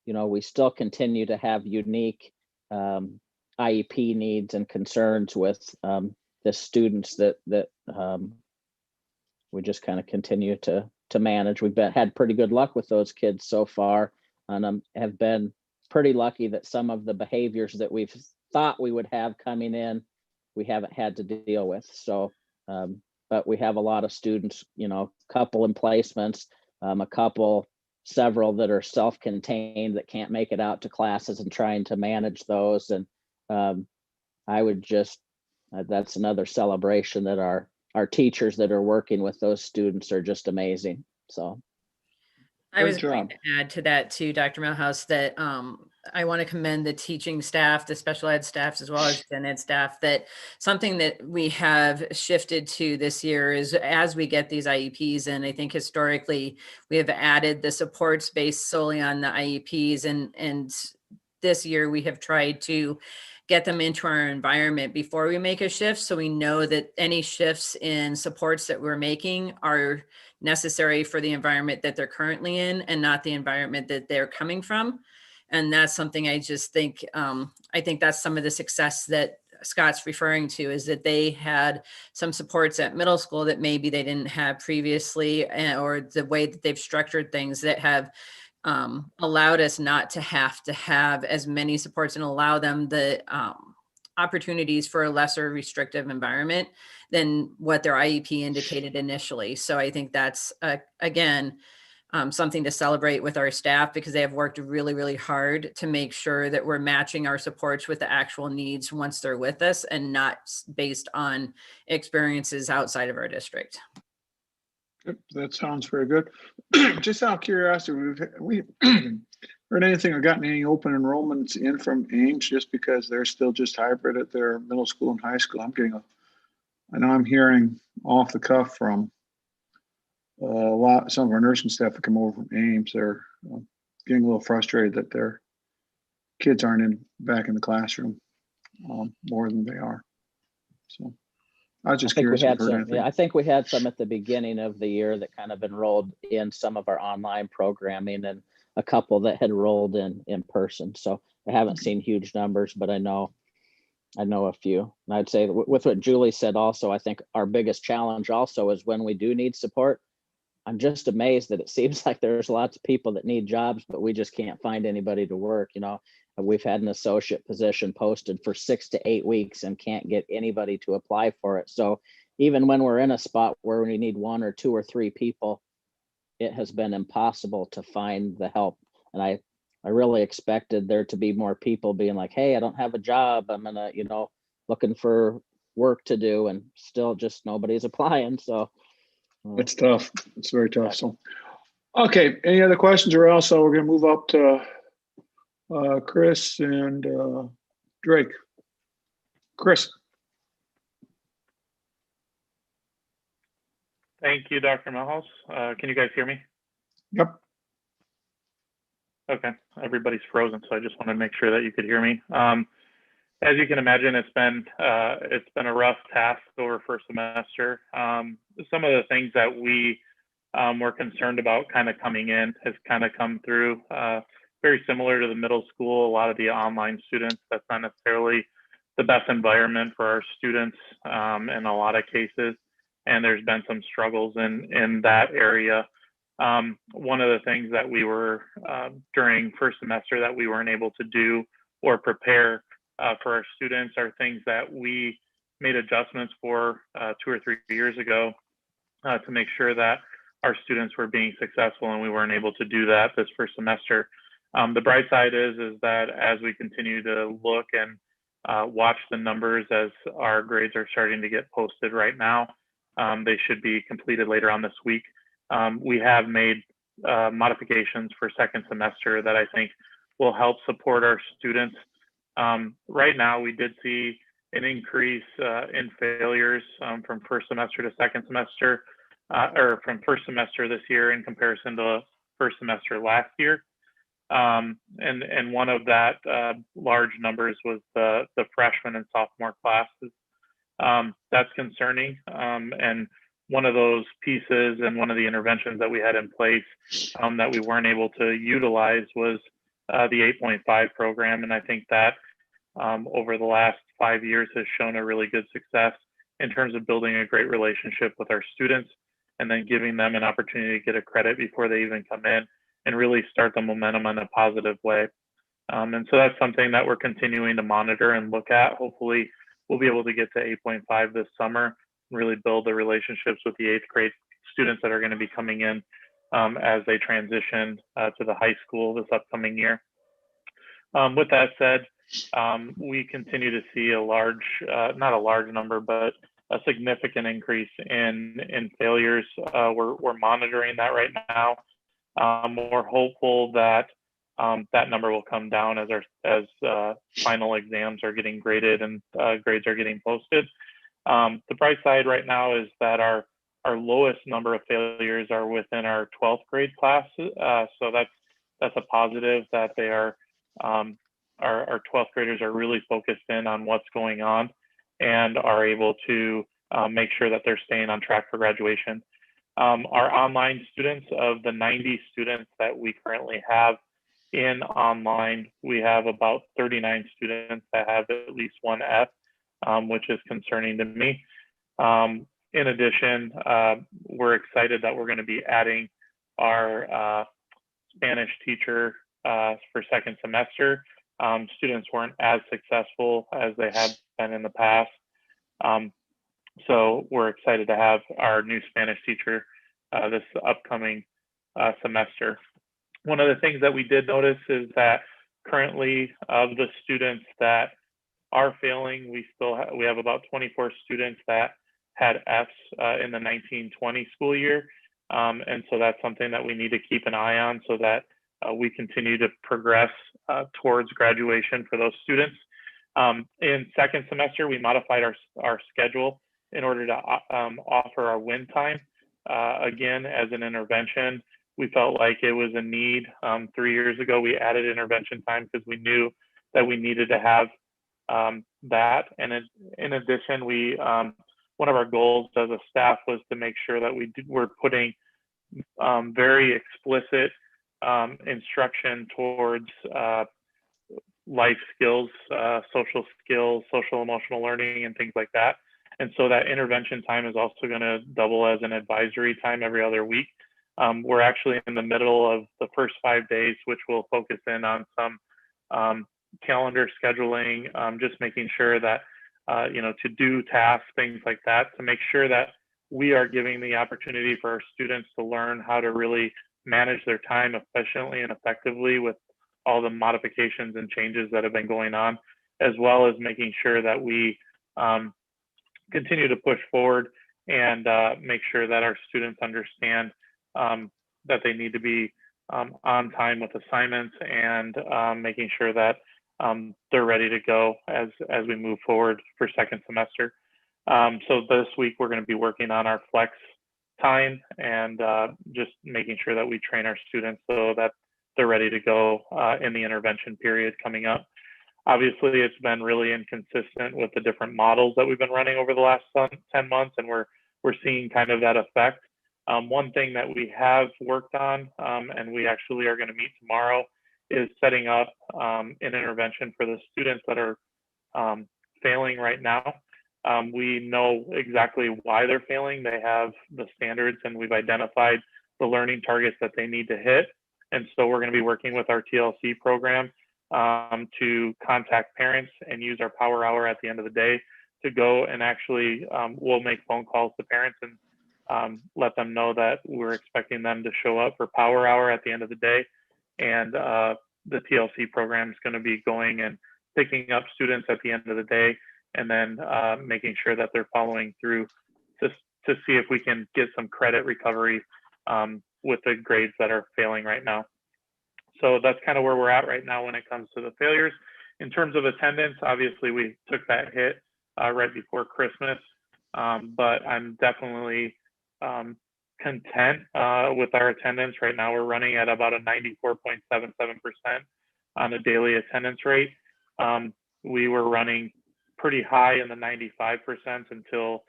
we still continue to have unique IEP needs and concerns with the students that we just kind of continue to manage. We've had pretty good luck with those kids so far, and have been pretty lucky that some of the behaviors that we've thought we would have coming in, we haven't had to deal with. So, but we have a lot of students, a couple in placements, several that are self-contained that can't make it out to classes and trying to manage those. And I would just, that's another celebration that our teachers that are working with those students are just amazing. So I was Good going job. to add to that too, Dr. Milhouse, that I want to commend the teaching staff, the special ed staffs, as well as gen ed staff, that something that we have shifted to this year is as we get these IEPs, and I think historically we have added the supports based solely on the IEPs, and this year we have tried to get them into our environment before we make a shift, so we know that any shifts in supports that we're making are necessary for the environment that they're currently in and not the environment that they're coming from. And that's something I just think, I think that's some of the success that Scott's referring to, is that they had some supports at middle school that maybe they didn't have previously, or the way that they've structured things that have allowed us not to have as many supports and allow them the opportunities for a lesser restrictive environment than what their IEP indicated initially. So I think that's, again, something to celebrate with our staff, because they have worked really, really hard to make sure that we're matching our supports with the actual needs once they're with us, and not based on experiences outside of our district. Yep, that sounds very good. Just out of curiosity, we heard anything or gotten any open enrollments in from Ames, just because they're still just hybrid at their middle school and high school? I know I'm hearing off the cuff from some of our nursing staff that come over from Ames. They're getting a little frustrated that their kids aren't back in the classroom more than they are. So I was just curious. I think we had some at the beginning of the year that kind of enrolled in some of our online programming, and a couple that had rolled in person. So I haven't seen huge numbers, but I know a few. And I'd say with what Julie said also, I think our biggest challenge also is when we do need support. I'm just amazed that it seems like there's lots of people that need jobs, but we just can't find anybody to work. We've had an associate position posted for 6 to 8 weeks and can't get anybody to apply for it. So even when we're in a spot where we need 1 or 2 or 3 people, it has been impossible to find the help. And I really expected there to be more people being like, hey, I don't have a job. I'm gonna, looking for work to do, and still just nobody's applying. So it's tough. It's very tough. So, okay. Any other questions, or else we're going to move up to Chris and Drake. Chris. Thank you, Dr. Milhouse. Can you guys hear me? Yep. Okay. Everybody's frozen, so I just wanted to make sure that you could hear me. As you can imagine, it's been a rough task over first semester. Some of the things that we were concerned about kind of coming in has kind of come through. Very similar to the middle school, a lot of the online students, that's not necessarily the best environment for our students in a lot of cases. And there's been some struggles in that area. One of the things that we were during first semester that we weren't able to do or prepare for our students are things that we made adjustments for 2 or 3 years ago to make sure that our students were being successful, and we weren't able to do that this first semester. The bright side is that as we continue to look and watch the numbers as our grades are starting to get posted right now, they should be completed later on this week. We have made modifications for second semester that I think will help support our students. Right now, we did see an increase in failures from first semester to second semester, or from first semester this year in comparison to first semester last year. And one of that large numbers was the freshman and sophomore classes. That's concerning, and one of those pieces and one of the interventions that we had in place that we weren't able to utilize was the 8.5 program. And I think that over the last 5 years has shown a really good success in terms of building a great relationship with our students and then giving them an opportunity to get a credit before they even come in and really start the momentum in a positive way. And so that's something that we're continuing to monitor and look at. Hopefully we'll be able to get to 8.5 this summer and really build the relationships with the 8th grade students that are going to be coming in as they transition to the high school this upcoming year. With that said, we continue to see a large, not a large number, but a significant increase in failures. We're monitoring that right now. We're hopeful that that number will come down as final exams are getting graded and grades are getting posted. The bright side right now is that our lowest number of failures are within our 12th grade class. So that's a positive that they are, our 12th graders are really focused in on what's going on and are able to make sure that they're staying on track for graduation. Our online students, of the 90 students that we currently have in online, we have about 39 students that have at least one F, which is concerning to me. In addition, we're excited that we're going to be adding our Spanish teacher for second semester. Students weren't as successful as they had been in the past. So we're excited to have our new Spanish teacher this upcoming semester. One of the things that we did notice is that currently of the students that are failing, we have about 24 students that had Fs in the 1920 school year. And so that's something that we need to keep an eye on so that we continue to progress towards graduation for those students. In second semester, we modified our schedule in order to offer our win time. Again, as an intervention, we felt like it was a need. 3 years ago, we added intervention time because we knew that we needed to have that. And in addition, one of our goals as a staff was to make sure that we're putting very explicit instruction towards life skills, social emotional learning, and things like that. And so that intervention time is also going to double as an advisory time every other week. We're actually in the middle of the first 5 days, which will focus in on some calendar scheduling, just making sure that, to do tasks, things like that, to make sure that we are giving the opportunity for our students to learn how to really manage their time efficiently and effectively with all the modifications and changes that have been going on, as well as making sure that we continue to push forward and make sure that our students understand that they need to be on time with assignments and making sure that they're ready to go as we move forward for second semester. So this week we're going to be working on our flex time and just making sure that we train our students so that they're ready to go in the intervention period coming up. Obviously, it's been really inconsistent with the different models that we've been running over the last 10 months, and we're seeing kind of that effect. One thing that we have worked on, and we actually are going to meet tomorrow, is setting up an intervention for the students that are failing right now. We know exactly why they're failing. They have the standards, and we've identified the learning targets that they need to hit. And so we're going to be working with our TLC program to contact parents and use our power hour at the end of the day to go and actually we'll make phone calls to parents and let them know that we're expecting them to show up for power hour at the end of the day. And the TLC program is going to be going and picking up students at the end of the day and then making sure that they're following through to see if we can get some credit recovery with the grades that are failing right now. So that's kind of where we're at right now when it comes to the failures. In terms of attendance, obviously we took that hit right before Christmas, but I'm definitely content with our attendance. Right now we're running at about a 94.77% on a daily attendance rate. We were running pretty high in the 95% until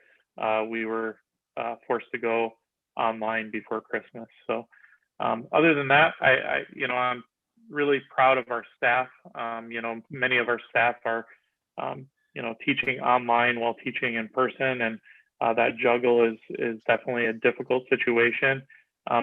we were forced to go online before Christmas. So other than that, I'm really proud of our staff. Many of our staff are, teaching online while teaching in person, and that juggle is definitely a difficult situation.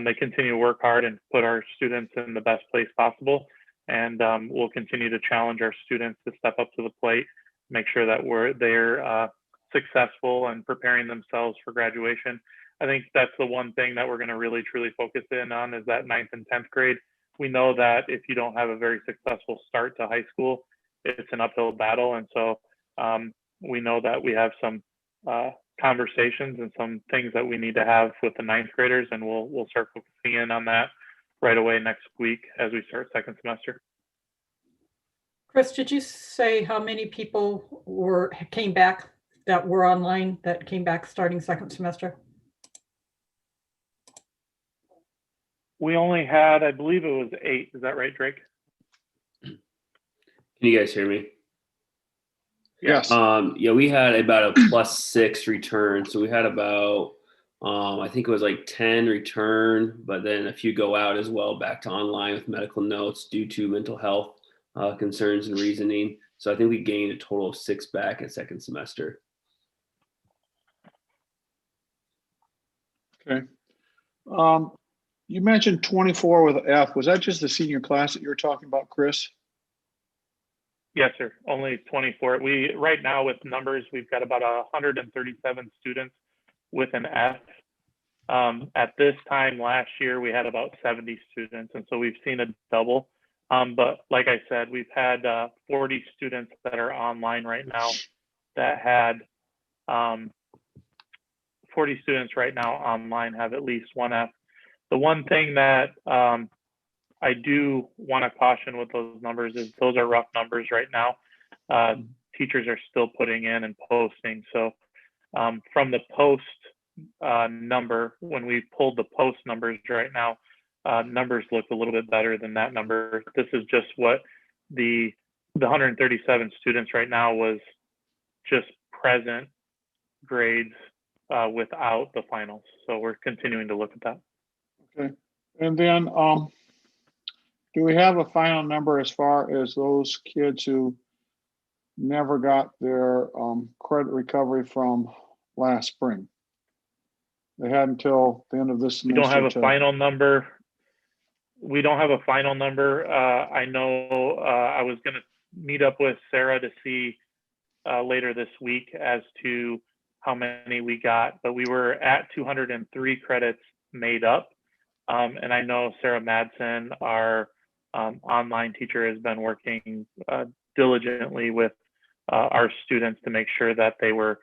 They continue to work hard and put our students in the best place possible. And we'll continue to challenge our students to step up to the plate, make sure that they're successful and preparing themselves for graduation. I think that's the one thing that we're going to really truly focus in on is that 9th and 10th grade. We know that if you don't have a very successful start to high school, it's an uphill battle. And so we know that we have some conversations and some things that we need to have with the 9th graders, and we'll start focusing in on that right away next week as we start second semester. Chris, did you say how many people came back that were online that came back starting second semester? We only had, I believe it was 8. Is that right, Drake? Can you guys hear me? Yes. We had about a +6 return. So we had about, I think it was like 10 return, but then a few go out as well, back to online with medical notes due to mental health concerns and reasoning. So I think we gained a total of 6 back at second semester. Okay. You mentioned 24 with F. Was that just the senior class that you were talking about, Chris? Yes, sir. Only 24. Right now with numbers, we've got about 137 students with an F. At this time last year, we had about 70 students, and so we've seen a double. But like I said, we've had 40 students that are online right now that had 40 students right now online have at least one F. The one thing that I do want to caution with those numbers is those are rough numbers right now. Teachers are still putting in and posting. So from the post number, when we pulled the post numbers right now, numbers look a little bit better than that number. This is just what the 137 students right now was just present grades without the finals. So we're continuing to look at that. Okay. And then do we have a final number as far as those kids who never got their credit recovery from last spring? They had until the end of this semester. We don't have a final number. We don't have a final number. I know I was going to meet up with Sarah to see later this week as to how many we got, but we were at 203 credits made up. And I know Sarah Madsen, our online teacher, has been working diligently with our students to make sure that they were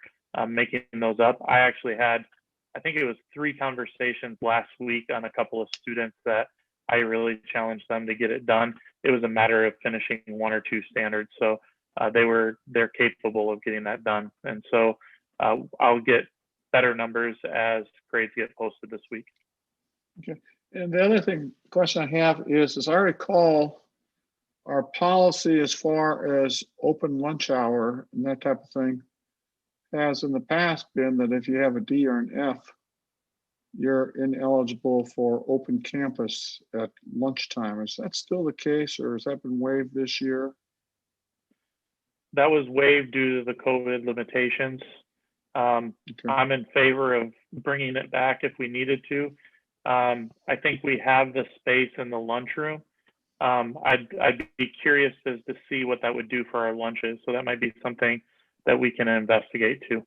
making those up. I actually had, I think it was 3 conversations last week on a couple of students that I really challenged them to get it done. It was a matter of finishing 1 or 2 standards. So they're capable of getting that done. And so I'll get better numbers as grades get posted this week. Okay. And the other question I have is, as I recall, our policy as far as open lunch hour and that type of thing has in the past been that if you have a D or an F, you're ineligible for open campus at lunchtime. Is that still the case, or has that been waived this year? That was waived due to the COVID limitations. Okay. I'm in favor of bringing it back if we needed to. I think we have the space in the lunchroom. I'd be curious as to see what that would do for our lunches. So that might be something that we can investigate too.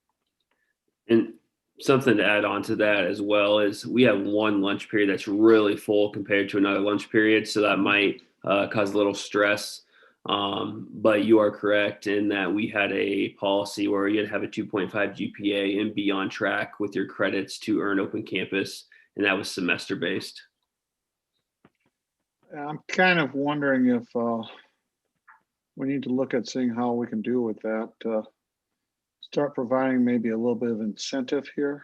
And something to add on to that as well is we have one lunch period that's really full compared to another lunch period. So that might cause a little stress. But you are correct in that we had a policy where you'd have a 2.5 GPA and be on track with your credits to earn open campus. And that was semester based. I'm kind of wondering if we need to look at seeing how we can do with that. Start providing maybe a little bit of incentive here.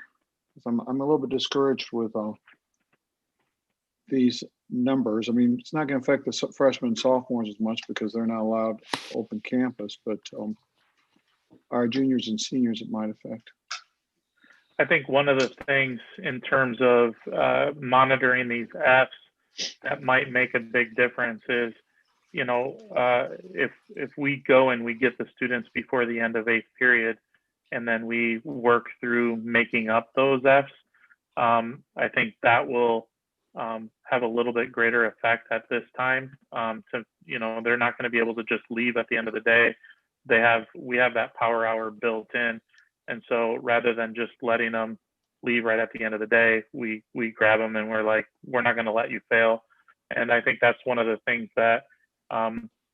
I'm a little bit discouraged with these numbers. I mean, it's not going to affect the freshmen and sophomores as much because they're not allowed open campus, but our juniors and seniors it might affect. I think one of the things in terms of monitoring these Fs that might make a big difference is, if we go and we get the students before the end of 8th period, and then we work through making up those Fs, I think that will have a little bit greater effect at this time. They're not going to be able to just leave at the end of the day. We have that power hour built in. And so rather than just letting them leave right at the end of the day, we grab them and we're like, we're not going to let you fail. And I think that's one of the things that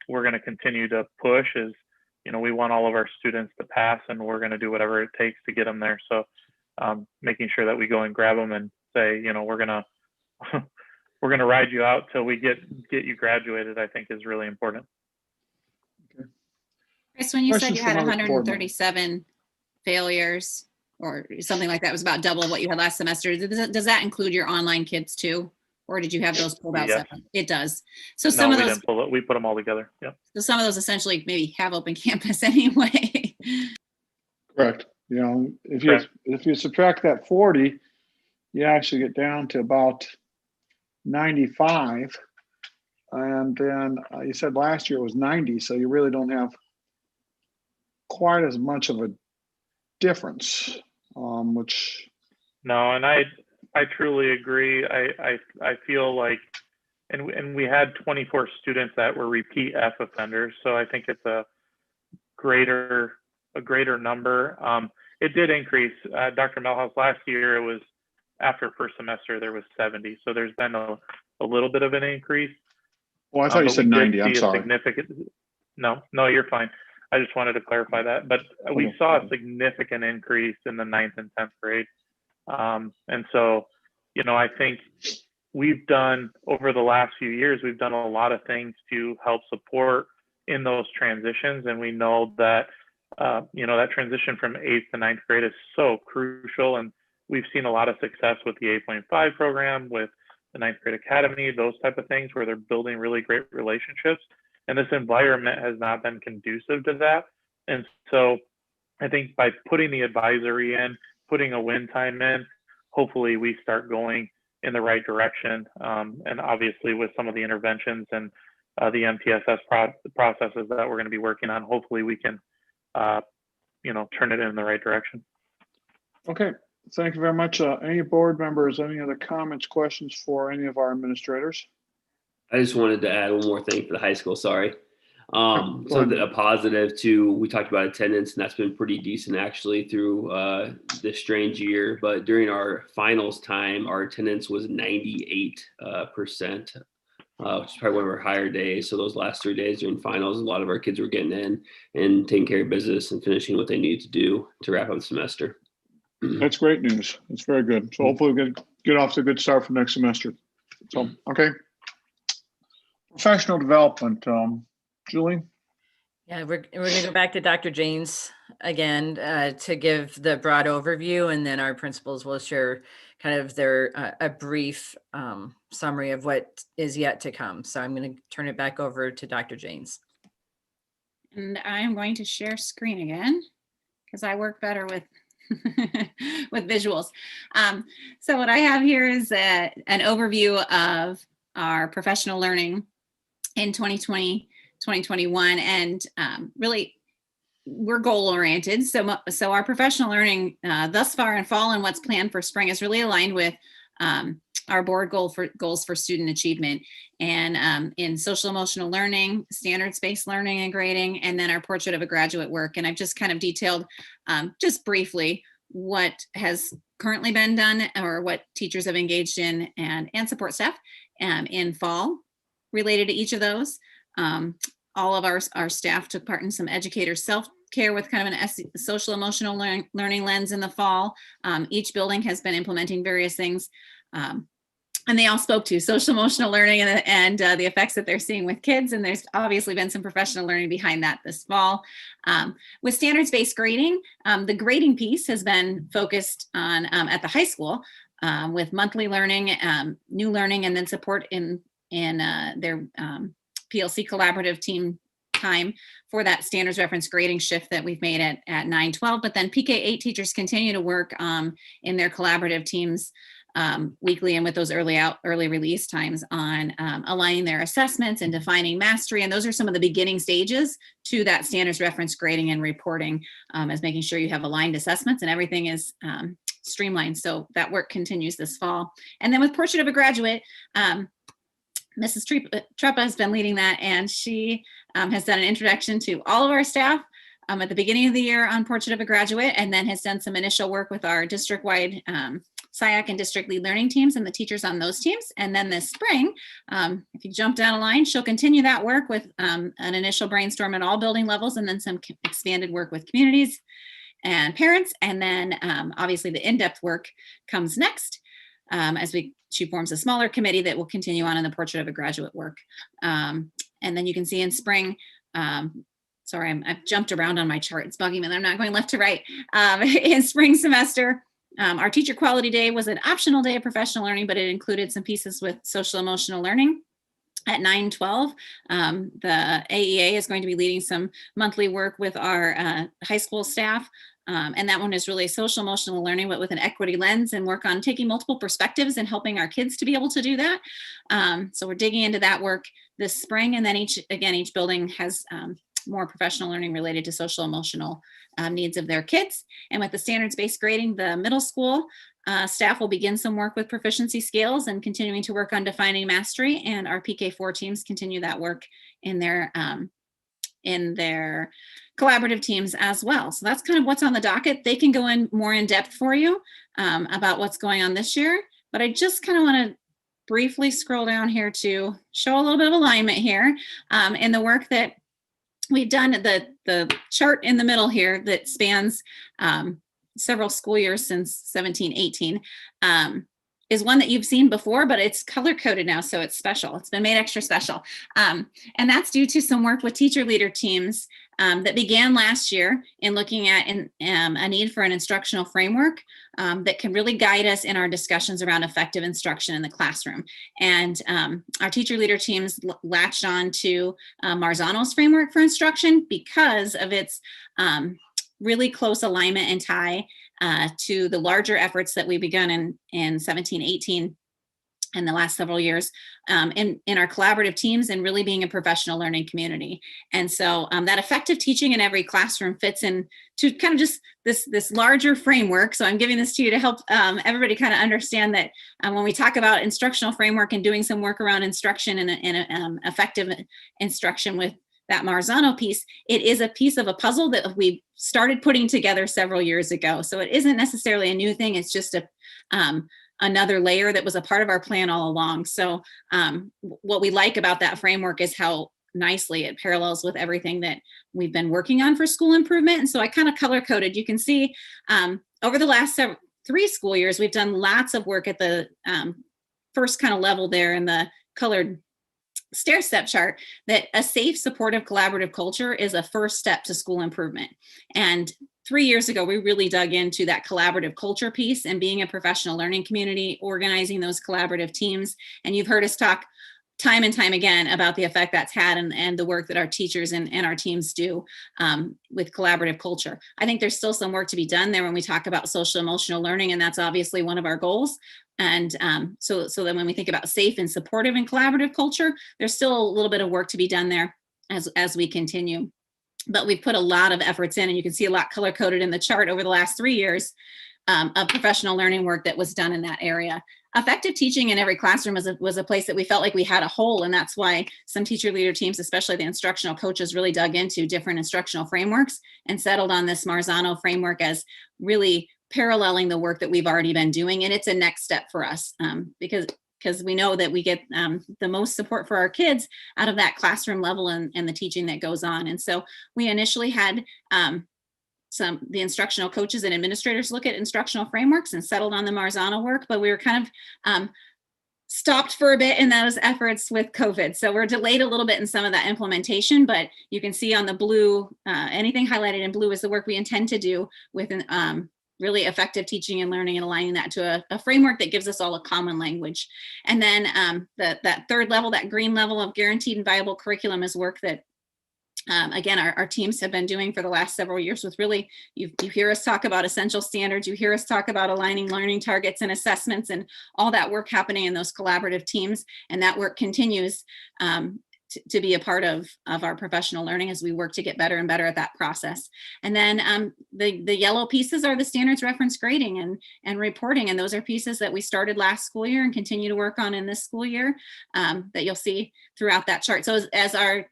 we're going to continue to push is, we want all of our students to pass, and we're going to do whatever it takes to get them there. So making sure that we go and grab them and say, we're going to ride you out till we get you graduated, I think is really important. Chris, when you Questions said you had from other board 137 failures or something like that, was about double what you had last semester. Does that include your online kids too? Or did you have those pulled out? Yes. Separate? It does. So No, some of we those, didn't pull it. We put them all together. Yep. so some of those essentially maybe have open campus anyway. Correct. If you subtract that 40, you actually get down to about 95. And then you said last year it was 90, so you really don't have quite as much of a difference, which. No, and I truly agree. I feel like, and we had 24 students that were repeat F offenders, so I think it's a greater number. It did increase. Dr. Melhouse, last year, it was after first semester there was 70, so there's been a little bit of an increase. Well, I thought you said 90. I'm sorry. No, you're fine. I just wanted to clarify that. But we saw a significant increase in the 9th and 10th grade. And so, I think we've done, over the last few years, we've done a lot of things to help support in those transitions. And we know that, that transition from 8th to 9th grade is so crucial. And we've seen a lot of success with the 8.5 program, with the 9th grade academy, those type of things where they're building really great relationships. And this environment has not been conducive to that. And so I think by putting the advisory in, putting a win time in, hopefully we start going in the right direction. And obviously with some of the interventions and the MTSS processes that we're going to be working on, hopefully we can, turn it in the right direction. Okay, thank you very much. Any board members, any other comments, questions for any of our administrators? I just wanted to add one more thing for the high school. Sorry. Something a positive too. We talked about attendance, and that's been pretty decent actually through this strange year. But during our finals time, our attendance was 98%, which is probably one of our higher days. So those last 3 days during finals, a lot of our kids were getting in and taking care of business and finishing what they needed to do to wrap up the semester. That's great news. That's very good. So hopefully we'll get off to a good start for next semester. So, okay. Professional development, Julie? Yeah, we're going to go back to Dr. James again to give the broad overview, and then our principals will share kind of their a brief summary of what is yet to come. So I'm going to turn it back over to Dr. James. And I'm going to share screen again because I work better with with visuals. So what I have here is an overview of our professional learning in 2020, 2021, and really we're goal oriented. So our professional learning thus far in fall and what's planned for spring is really aligned with our board goals for student achievement, and in social emotional learning, standards-based learning and grading, and then our portrait of a graduate work. And I've just kind of detailed just briefly what has currently been done or what teachers have engaged in and support staff in fall related to each of those. All of our staff took part in some educator self-care with kind of a social emotional learning lens in the fall. Each building has been implementing various things. And they all spoke to social emotional learning and the effects that they're seeing with kids. And there's obviously been some professional learning behind that this fall. With standards-based grading, the grading piece has been focused on at the high school with monthly learning, new learning, and then support in their PLC collaborative team time for that standards reference grading shift that we've made at 9-12. But then PK8 teachers continue to work in their collaborative teams weekly and with those early release times on aligning their assessments and defining mastery. And those are some of the beginning stages to that standards reference grading and reporting, as making sure you have aligned assessments and everything is streamlined. So that work continues this fall. And then with Portrait of a Graduate, Mrs. Treppa has been leading that, and she has done an introduction to all of our staff at the beginning of the year on Portrait of a Graduate, and then has done some initial work with our district-wide SIAC and district lead learning teams and the teachers on those teams. And then this spring, if you jump down a line, she'll continue that work with an initial brainstorm at all building levels, and then some expanded work with communities and parents. And then obviously the in-depth work comes next as she forms a smaller committee that will continue on in the Portrait of a Graduate work. And then you can see in spring, sorry, I've jumped around on my chart. It's bugging me. I'm not going left to right. In spring semester, our Teacher Quality Day was an optional day of professional learning, but it included some pieces with social emotional learning. At 9-12, the AEA is going to be leading some monthly work with our high school staff. And that one is really social emotional learning, but with an equity lens, and work on taking multiple perspectives and helping our kids to be able to do that. So we're digging into that work this spring. And then each building has more professional learning related to social emotional needs of their kids. And with the standards-based grading, the middle school staff will begin some work with proficiency scales and continuing to work on defining mastery. And our PK4 teams continue that work in their collaborative teams as well. So that's kind of what's on the docket. They can go in more in depth for you about what's going on this year, but I just kind of want to briefly scroll down here to show a little bit of alignment here in the work that we've done. The chart in the middle here that spans several school years since 17-18 is one that you've seen before, but it's color coded now, so it's special. It's been made extra special. And that's due to some work with teacher leader teams that began last year in looking at a need for an instructional framework that can really guide us in our discussions around effective instruction in the classroom. And our teacher leader teams latched on to Marzano's framework for instruction because of its really close alignment and tie to the larger efforts that we begun in 17-18 and the last several years in our collaborative teams and really being a professional learning community. And so that effective teaching in every classroom fits in to kind of just this larger framework. So I'm giving this to you to help everybody kind of understand that when we talk about instructional framework and doing some work around instruction and effective instruction with that Marzano piece, it is a piece of a puzzle that we started putting together several years ago. So it isn't necessarily a new thing. It's just another layer that was a part of our plan all along. So what we like about that framework is how nicely it parallels with everything that we've been working on for school improvement. And so I kind of color coded. You can see over the last 3 school years, we've done lots of work at the first kind of level there in the colored stair step chart, that a safe, supportive, collaborative culture is a first step to school improvement. And 3 years ago, we really dug into that collaborative culture piece and being a professional learning community, organizing those collaborative teams. And you've heard us talk time and time again about the effect that's had and the work that our teachers and our teams do with collaborative culture. I think there's still some work to be done there when we talk about social emotional learning, and that's obviously one of our goals. And so then when we think about safe and supportive and collaborative culture, there's still a little bit of work to be done there as we continue. But we've put a lot of efforts in, and you can see a lot color coded in the chart over the last 3 years of professional learning work that was done in that area. Effective teaching in every classroom was a place that we felt like we had a hole, and that's why some teacher leader teams, especially the instructional coaches, really dug into different instructional frameworks and settled on this Marzano framework as really paralleling the work that we've already been doing. And it's a next step for us because we know that we get the most support for our kids out of that classroom level and the teaching that goes on. And so we initially had the instructional coaches and administrators look at instructional frameworks and settled on the Marzano work, but we were kind of stopped for a bit in those efforts with COVID. So we're delayed a little bit in some of that implementation, but you can see on the blue, anything highlighted in blue is the work we intend to do with really effective teaching and learning and aligning that to a framework that gives us all a common language. And then that third level, that green level of guaranteed and viable curriculum is work that again, our teams have been doing for the last several years with really, you hear us talk about essential standards, you hear us talk about aligning learning targets and assessments and all that work happening in those collaborative teams. And that work continues to be a part of our professional learning as we work to get better and better at that process. And then the yellow pieces are the standards reference grading and reporting. And those are pieces that we started last school year and continue to work on in this school year that you'll see throughout that chart. So as our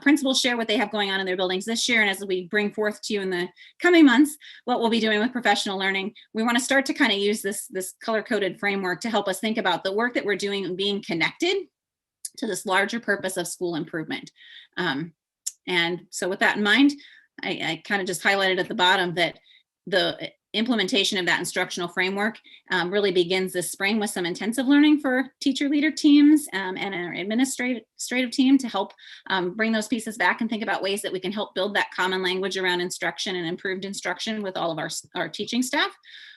principals share what they have going on in their buildings this year, and as we bring forth to you in the coming months what we'll be doing with professional learning, we want to start to kind of use this color-coded framework to help us think about the work that we're doing and being connected to this larger purpose of school improvement. And so with that in mind, I kind of just highlighted at the bottom that the implementation of that instructional framework really begins this spring with some intensive learning for teacher leader teams and our administrative team to help bring those pieces back and think about ways that we can help build that common language around instruction and improved instruction with all of our teaching staff.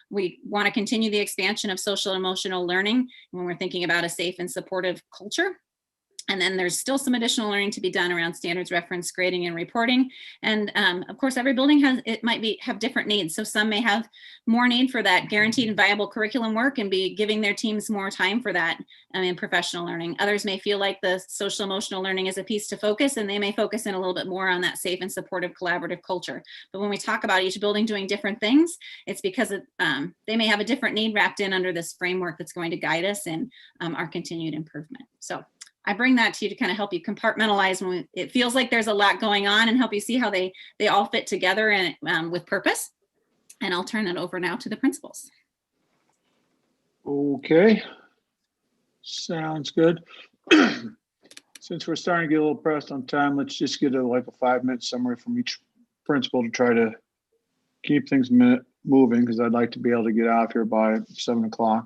We want to continue the expansion of social and emotional learning when we're thinking about a safe and supportive culture. And then there's still some additional learning to be done around standards reference grading and reporting. And of course, every building have different needs. So some may have more need for that guaranteed and viable curriculum work and be giving their teams more time for that in professional learning. Others may feel like the social emotional learning is a piece to focus, and they may focus in a little bit more on that safe and supportive collaborative culture. But when we talk about each building doing different things, it's because they may have a different need wrapped in under this framework that's going to guide us in our continued improvement. So I bring that to you to kind of help you compartmentalize when it feels like there's a lot going on and help you see how they all fit together and with purpose. And I'll turn it over now to the principals. Okay. Sounds good. Since we're starting to get a little pressed on time, let's just get a 5-minute summary from each principal to try to keep things moving, because I'd like to be able to get out of here by 7 o'clock.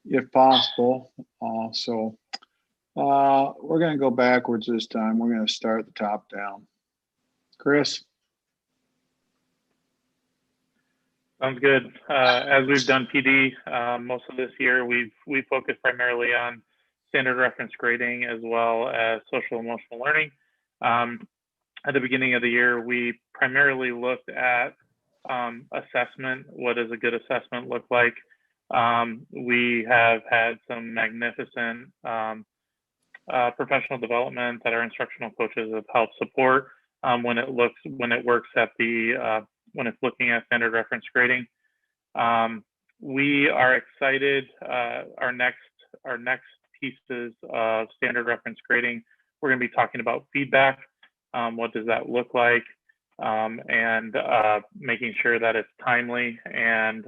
If possible. We're going to go backwards this time. We're going to start the top down. Chris? Sounds good. As we've done PD most of this year, we focused primarily on standard reference grading as well as social emotional learning. At the beginning of the year, we primarily looked at assessment. What does a good assessment look like? We have had some magnificent professional development that our instructional coaches have helped support when it's looking at standard reference grading. We are excited. Our next pieces of standard reference grading, we're going to be talking about feedback. What does that look like? And making sure that it's timely. And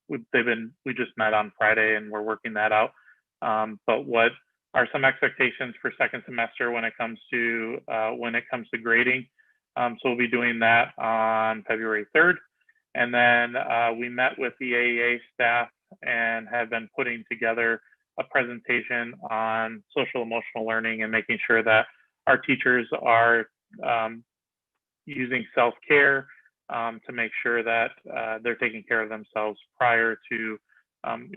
we just met on Friday and we're working that out. But what are some expectations for second semester when it comes to grading? So we'll be doing that on February 3rd. And then we met with the AEA staff and have been putting together a presentation on social emotional learning and making sure that our teachers are using self-care to make sure that they're taking care of themselves prior to,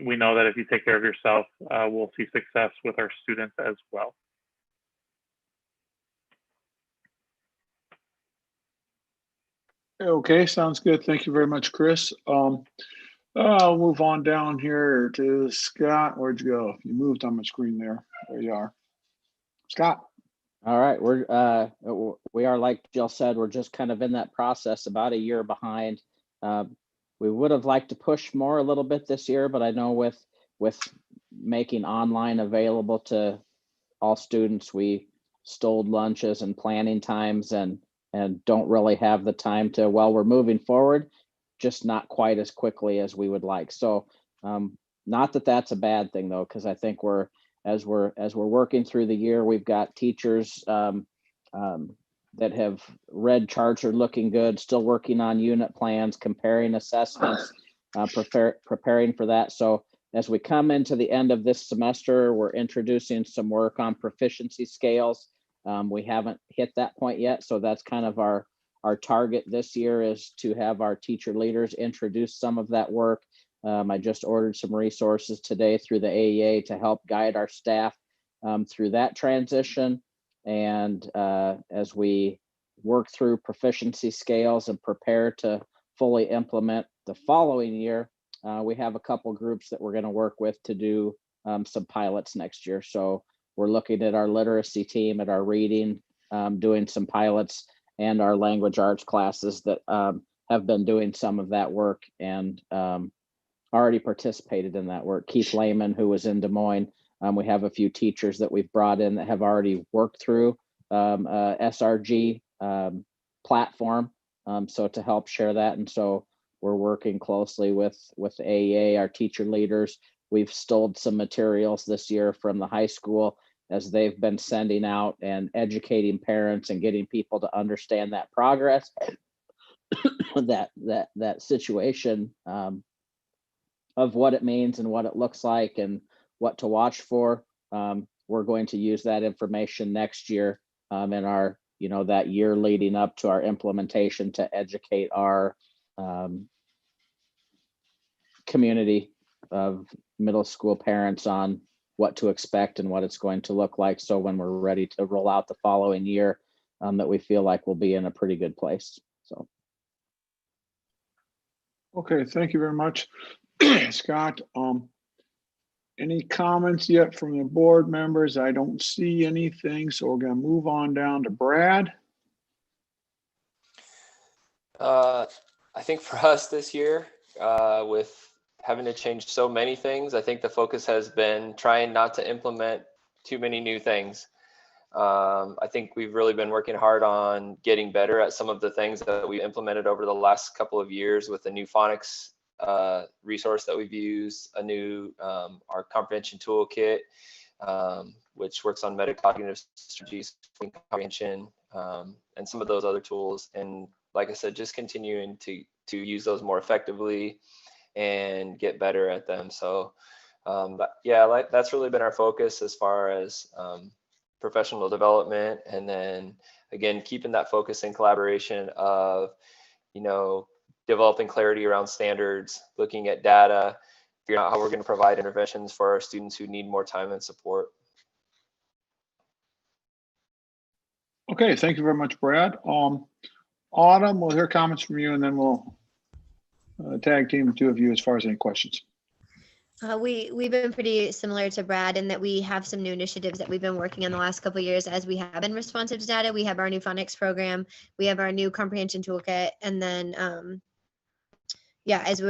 we know that if you take care of yourself, we'll see success with our students as well. Okay, sounds good. Thank you very much, Chris. I'll move on down here to Scott. Where'd you go? You moved on my screen there. There you are. Scott. All right, we are, like Jill said, we're just kind of in that process, about a year behind. We would have liked to push more a little bit this year, but I know with making online available to all students, we stole lunches and planning times and don't really have the time to, well, we're moving forward, just not quite as quickly as we would like. So not that that's a bad thing though, because I think as we're working through the year, we've got teachers that have read charts are looking good, still working on unit plans, comparing assessments, preparing for that. So as we come into the end of this semester, we're introducing some work on proficiency scales. We haven't hit that point yet, so that's kind of our target this year, is to have our teacher leaders introduce some of that work. I just ordered some resources today through the AEA to help guide our staff through that transition. And as we work through proficiency scales and prepare to fully implement the following year, we have a couple groups that we're going to work with to do some pilots next year. So we're looking at our literacy team, at our reading, doing some pilots, and our language arts classes that have been doing some of that work and already participated in that work. Keith Lehman, who was in Des Moines, we have a few teachers that we've brought in that have already worked through SRG platform, so to help share that. And so we're working closely with the AEA, our teacher leaders. We've stole some materials this year from the high school as they've been sending out and educating parents and getting people to understand that progress, that situation of what it means and what it looks like and what to watch for. We're going to use that information next year in our, that year leading up to our implementation to educate our community of middle school parents on what to expect and what it's going to look like. So when we're ready to roll out the following year, that we feel like we'll be in a pretty good place. So. Okay, thank you very much, Scott. Any comments yet from the board members? I don't see anything, so we're going to move on down to Brad. I think for us this year, with having to change so many things, I think the focus has been trying not to implement too many new things. I think we've really been working hard on getting better at some of the things that we implemented over the last couple of years with the new phonics resource that we've used, a new our comprehension toolkit, which works on metacognitive strategies, comprehension, and some of those other tools. And like I said, just continuing to use those more effectively and get better at them. So yeah, that's really been our focus as far as professional development. And then again, keeping that focus and collaboration of, developing clarity around standards, looking at data, figuring out how we're going to provide interventions for our students who need more time and support. Okay, thank you very much, Brad. Autumn, we'll hear comments from you, and then we'll tag team the two of you as far as any questions. We've been pretty similar to Brad in that we have some new initiatives that we've been working on the last couple of years as we have been responsive to data. We have our new phonics program, we have our new comprehension toolkit, and then yeah, as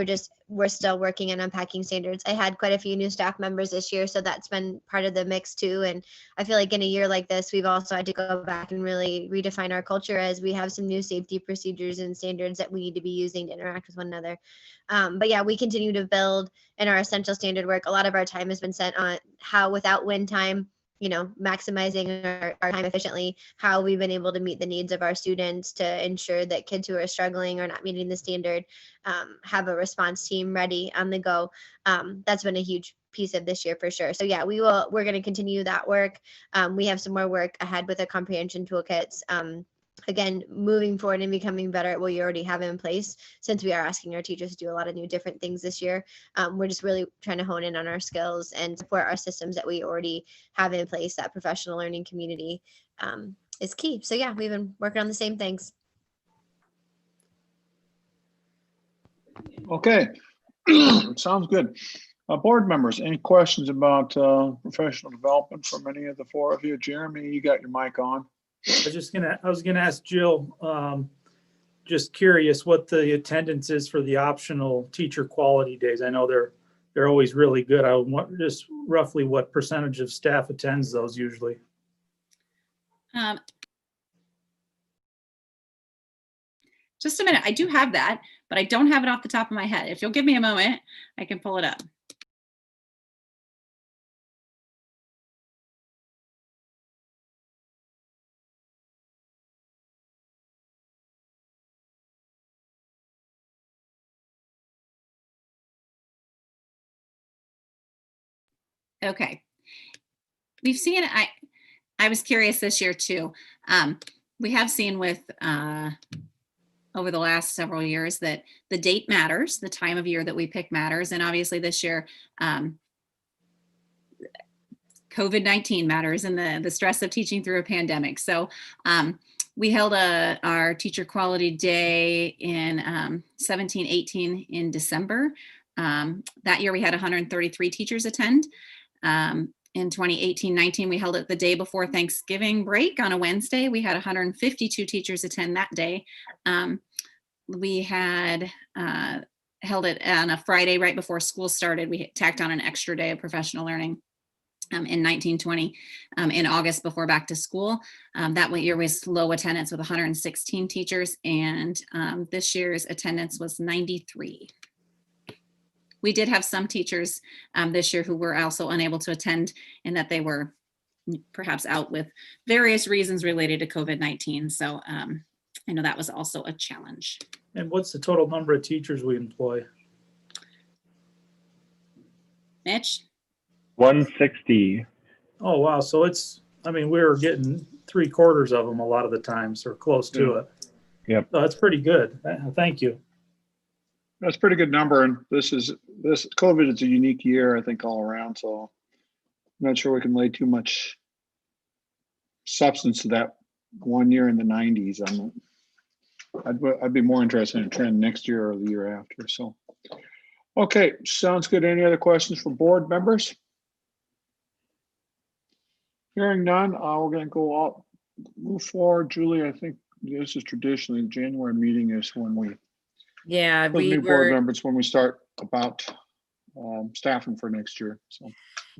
we're still working and unpacking standards. I had quite a few new staff members this year, so that's been part of the mix too. And I feel like in a year like this, we've also had to go back and really redefine our culture as we have some new safety procedures and standards that we need to be using to interact with one another. But yeah, we continue to build in our essential standard work. A lot of our time has been spent on how without win time, maximizing our time efficiently, how we've been able to meet the needs of our students to ensure that kids who are struggling or not meeting the standard have a response team ready on the go. That's been a huge piece of this year for sure. So yeah, we're going to continue that work. We have some more work ahead with the comprehension toolkits. Again, moving forward and becoming better at what you already have in place, since we are asking our teachers to do a lot of new different things this year. We're just really trying to hone in on our skills and support our systems that we already have in place. That professional learning community is key. So yeah, we've been working on the same things. Okay, sounds good. Board members, any questions about professional development from any of the four of you? Jeremy, you got your mic on. I was gonna ask Jill, just curious what the attendance is for the optional teacher quality days. I know they're always really good. I want just roughly what percentage of staff attends those usually. Just a minute. I do have that, but I don't have it off the top of my head. If you'll give me a moment, I can pull it up. Okay. We've seen, I was curious this year too. We have seen with, over the last several years that the date matters, the time of year that we pick matters. And obviously this year, COVID-19 matters and the stress of teaching through a pandemic. So we held our teacher quality day in 17-18 in December. That year we had 133 teachers attend. In 2018-19, we held it the day before Thanksgiving break on a Wednesday. We had 152 teachers attend that day. We had held it on a Friday right before school started. We tacked on an extra day of professional learning in 1920 in August before back to school. That year was low attendance with 116 teachers, and this year's attendance was 93. We did have some teachers this year who were also unable to attend, and that they were perhaps out with various reasons related to COVID-19. So I know that was also a challenge. And what's the total number of teachers we employ? Mitch? 160. Oh, wow. So we were getting 3/4 of them a lot of the times, or close to it. Yep. So that's pretty good. Thank you. That's a pretty good number. And this COVID is a unique year, I think, all around. So I'm not sure we can lay too much substance to that one year in the 90s. I'd be more interested in a trend next year or the year after. So, okay, sounds good. Any other questions from board members? Hearing none, we're going to move forward. Julie, I think this is traditionally the January meeting is when we new board members, when we start about staffing for next year. So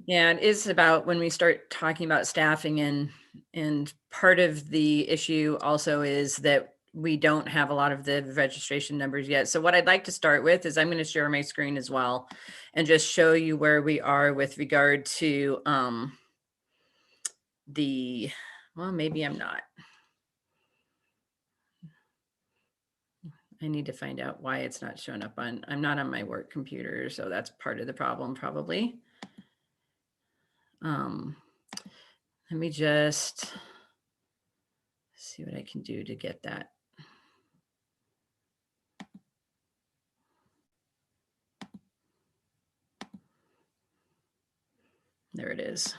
yeah, it is about when we start talking about staffing, and part of the issue also is that we don't have a lot of the registration numbers yet. So what I'd like to start with is I'm going to share my screen as well and just show you where we are with regard to well, maybe I'm not. I need to find out why it's not showing up I'm not on my work computer, so that's part of the problem probably. Let me just see what I can do to get that. There it is.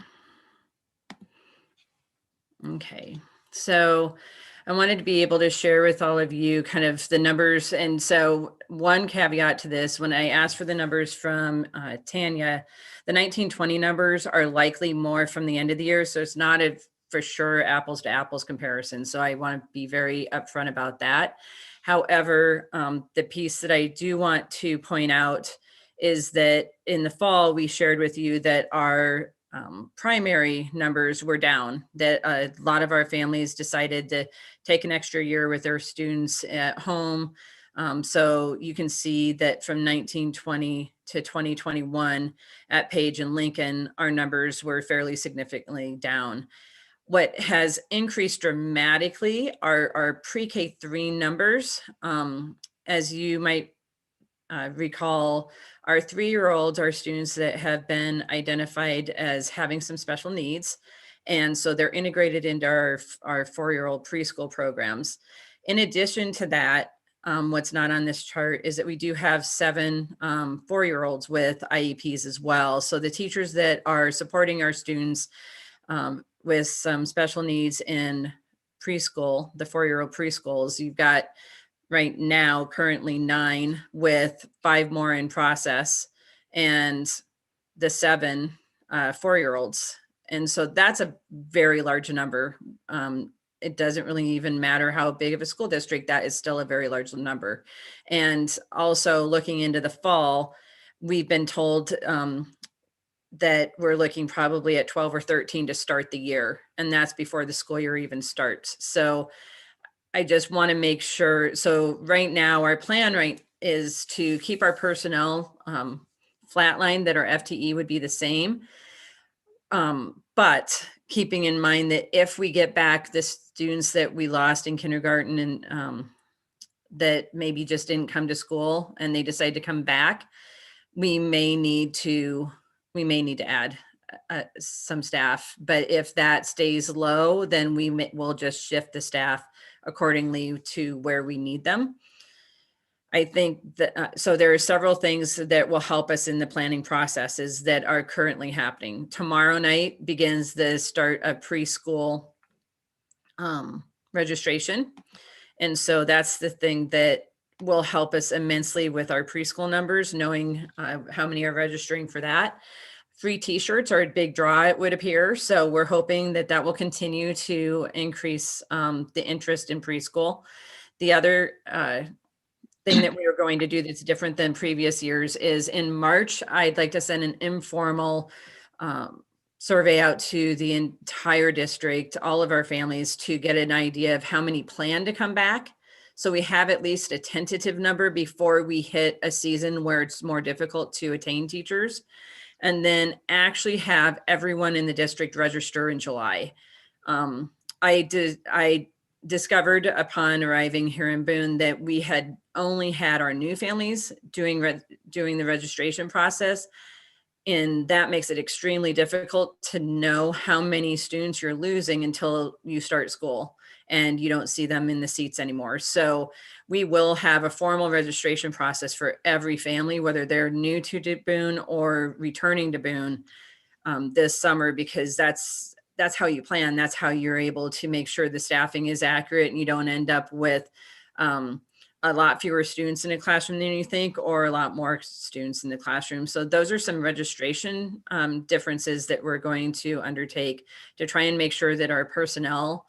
Okay, so I wanted to be able to share with all of you kind of the numbers. And so one caveat to this, when I asked for the numbers from Tanya, the 1920 numbers are likely more from the end of the year. So it's not a for sure apples to apples comparison. So I want to be very upfront about that. However, the piece that I do want to point out is that in the fall, we shared with you that our primary numbers were down, that a lot of our families decided to take an extra year with their students at home. So you can see that from 1920 to 2021 at Page and Lincoln, our numbers were fairly significantly down. What has increased dramatically are our pre-K3 numbers. As you might recall, our 3-year-olds are students that have been identified as having some special needs. And so they're integrated into our 4-year-old preschool programs. In addition to that, what's not on this chart is that we do have 7 4-year-olds with IEPs as well. So the teachers that are supporting our students with some special needs in preschool, the 4-year-old preschools, you've got right now currently 9 with 5 more in process, and the 7 4-year-olds. And so that's a very large number. It doesn't really even matter how big of a school district, that is still a very large number. And also looking into the fall, we've been told that we're looking probably at 12 or 13 to start the year. And that's before the school year even starts. So I just want to make sure. So right now our plan is to keep our personnel flatline, that our FTE would be the same. But keeping in mind that if we get back the students that we lost in kindergarten and that maybe just didn't come to school and they decide to come back, we may need to add some staff. But if that stays low, then we'll just shift the staff accordingly to where we need them. I think that, so there are several things that will help us in the planning processes that are currently happening. Tomorrow night begins the start of preschool registration. And so that's the thing that will help us immensely with our preschool numbers, knowing how many are registering for that. Free t-shirts are a big draw, it would appear. So we're hoping that that will continue to increase the interest in preschool. The other thing that we are going to do that's different than previous years is in March, I'd like to send an informal survey out to the entire district, all of our families, to get an idea of how many plan to come back. So we have at least a tentative number before we hit a season where it's more difficult to attain teachers. And then actually have everyone in the district register in July. I discovered upon arriving here in Boone that we had only had our new families doing the registration process. And that makes it extremely difficult to know how many students you're losing until you start school and you don't see them in the seats anymore. So we will have a formal registration process for every family, whether they're new to Boone or returning to Boone this summer, because that's how you plan. That's how you're able to make sure the staffing is accurate and you don't end up with a lot fewer students in a classroom than you think, or a lot more students in the classroom. So those are some registration differences that we're going to undertake to try and make sure that our personnel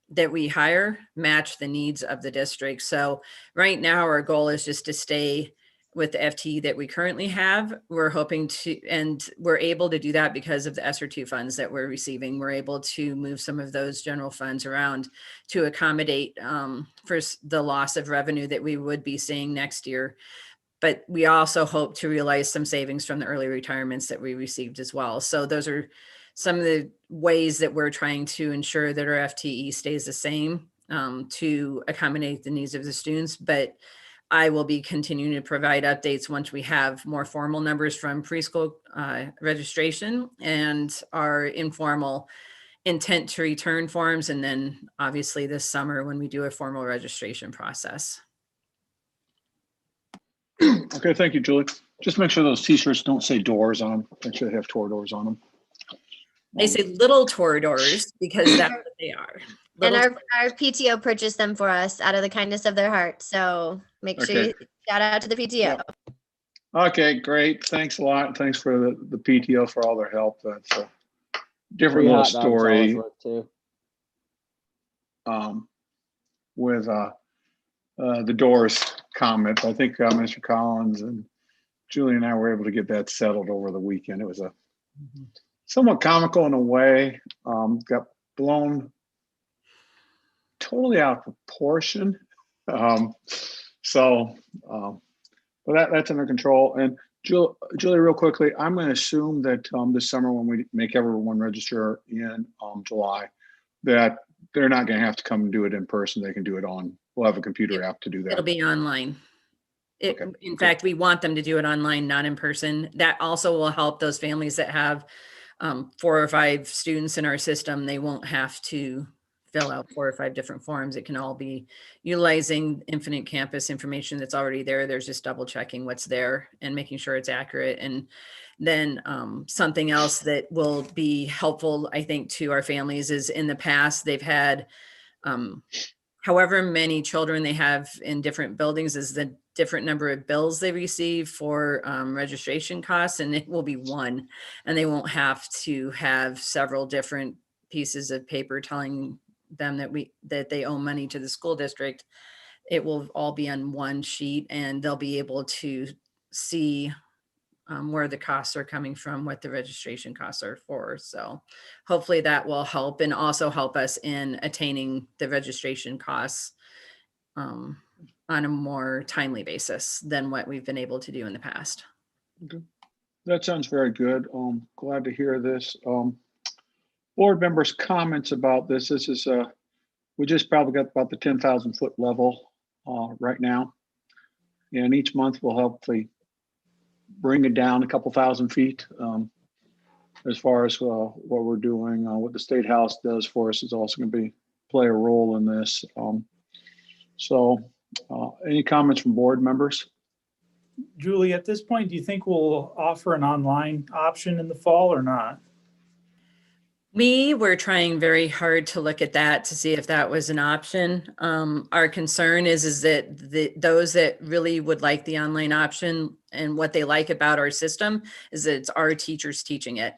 that we hire match the needs of the district. So right now our goal is just to stay with the FTE that we currently have. We're hoping to, and we're able to do that because of the ESSER II funds that we're receiving. We're able to move some of those general funds around to accommodate for the loss of revenue that we would be seeing next year. But we also hope to realize some savings from the early retirements that we received as well. So those are some of the ways that we're trying to ensure that our FTE stays the same to accommodate the needs of the students. But I will be continuing to provide updates once we have more formal numbers from preschool registration and our informal intent to return forms. And then obviously this summer when we do a formal registration process. Okay, thank you, Julie. Just make sure those t-shirts don't say doors on them. Make sure they have tour doors on them. They say little toradors because that's what they are. Little and our PTO purchased them for us out of the kindness of their heart. So make sure you shout out to the PTO. Yeah. Okay, great. Thanks a lot. Thanks for the PTO for all their help. That's a different little story. With the doors comment. I think Mr. Collins and Julie and I were able to get that settled over the weekend. It was a somewhat comical in a way. Got blown totally out of proportion. But that's under control. And Julie, real quickly, I'm going to assume that this summer when we make everyone register in July, that they're not going to have to come and do it in person. They can do it we'll have a computer app to do that. It'll be online. Okay. In fact, we want them to do it online, not in person. That also will help those families that have 4 or 5 students in our system. They won't have to fill out 4 or 5 different forms. It can all be utilizing Infinite Campus information that's already there. There's just double checking what's there and making sure it's accurate. And then something else that will be helpful, I think, to our families is in the past, they've had however many children they have in different buildings is the different number of bills they receive for registration costs, and it will be 1, and they won't have to have several different pieces of paper telling them that they owe money to the school district. It will all be on 1 sheet, and they'll be able to see where the costs are coming from, what the registration costs are for. So hopefully that will help, and also help us in attaining the registration costs on a more timely basis than what we've been able to do in the past. Okay. That sounds very good. Glad to hear this. Board members' comments about this. This is we just probably got about the 10,000 foot level right now, and each month will hopefully bring it down a couple thousand feet. As far as what we're doing, what the State House does for us is also going to play a role in this. So Any comments from board members? Julie, at this point, do you think we'll offer an online option in the fall or not? We were trying very hard to look at that to see if that was an option. Our concern is that those that really would like the online option and what they like about our system is that it's our teachers teaching it.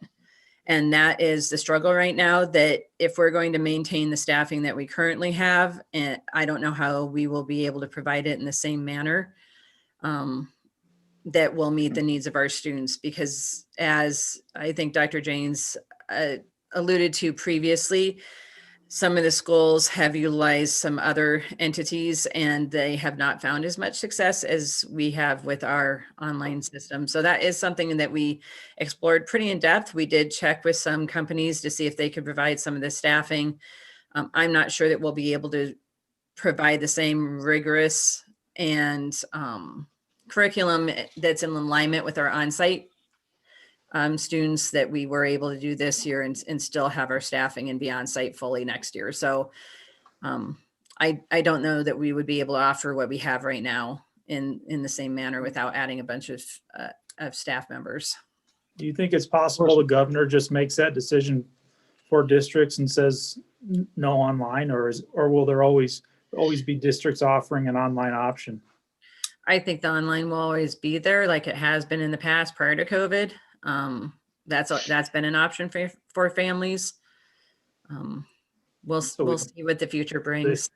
And that is the struggle right now, that if we're going to maintain the staffing that we currently have, and I don't know how we will be able to provide it in the same manner that will meet the needs of our students. Because as I think Dr. Janes alluded to previously, some of the schools have utilized some other entities and they have not found as much success as we have with our online system. So that is something that we explored pretty in depth. We did check with some companies to see if they could provide some of the staffing. I'm not sure that we'll be able to provide the same rigorous and curriculum that's in alignment with our on-site students that we were able to do this year and still have our staffing and be on site fully next year. So I don't know that we would be able to offer what we have right now in the same manner without adding a bunch of staff members. Do you think it's possible the governor just makes that decision for districts and says no online, or will there always be districts offering an online option? I think the online will always be there like it has been in the past prior to COVID. That's been an option for families. We'll see what the future brings.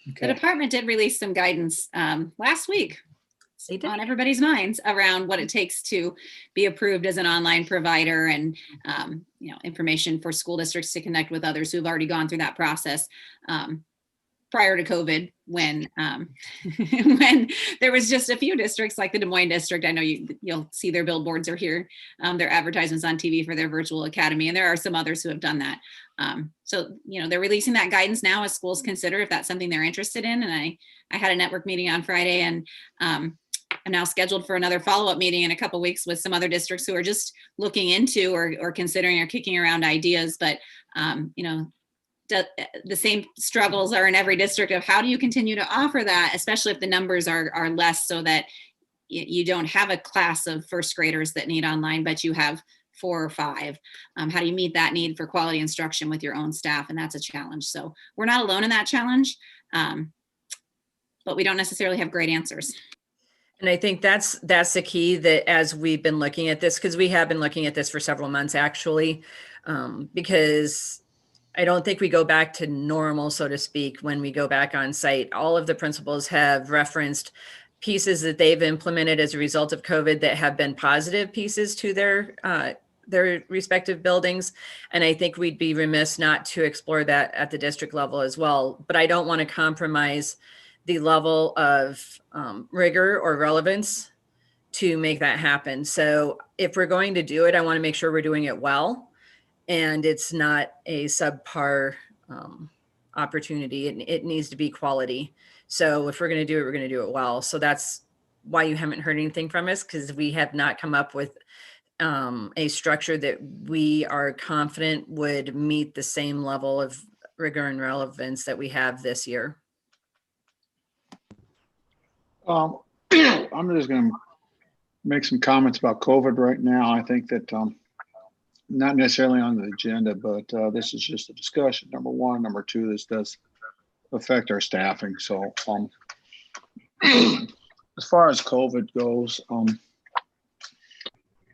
Okay. The department did release some guidance last week on everybody's minds around what it takes to be approved as an online provider, and information for school districts to connect with others who've already gone through that process. Prior to COVID, when when there was just a few districts like the Des Moines district. I know you'll see their billboards are here, their advertisements on TV for their virtual academy, and there are some others who have done that. So they're releasing that guidance now as schools consider if that's something they're interested in. And I had a network meeting on Friday, and I'm now scheduled for another follow-up meeting in a couple of weeks with some other districts who are just looking into or considering or kicking around ideas. But the same struggles are in every district of how do you continue to offer that, especially if the numbers are less, so that you don't have a class of first graders that need online, but you have 4 or 5. How do you meet that need for quality instruction with your own staff? And that's a challenge. So we're not alone in that challenge, but we don't necessarily have great answers. And I think that's the key, that as we've been looking at this, because we have been looking at this for several months actually, because I don't think we go back to normal, so to speak, when we go back on site. All of the principals have referenced pieces that they've implemented as a result of COVID that have been positive pieces to their respective buildings. And I think we'd be remiss not to explore that at the district level as well. But I don't want to compromise the level of rigor or relevance to make that happen. So if we're going to do it, I want to make sure we're doing it well. And it's not a subpar opportunity. It needs to be quality. So if we're going to do it, we're going to do it well. So that's why you haven't heard anything from us, because we have not come up with a structure that we are confident would meet the same level of rigor and relevance that we have this year. I'm just going to make some comments about COVID right now. I think that not necessarily on the agenda, but this is just a discussion. Number one. Number two, this does affect our staffing. So as far as COVID goes,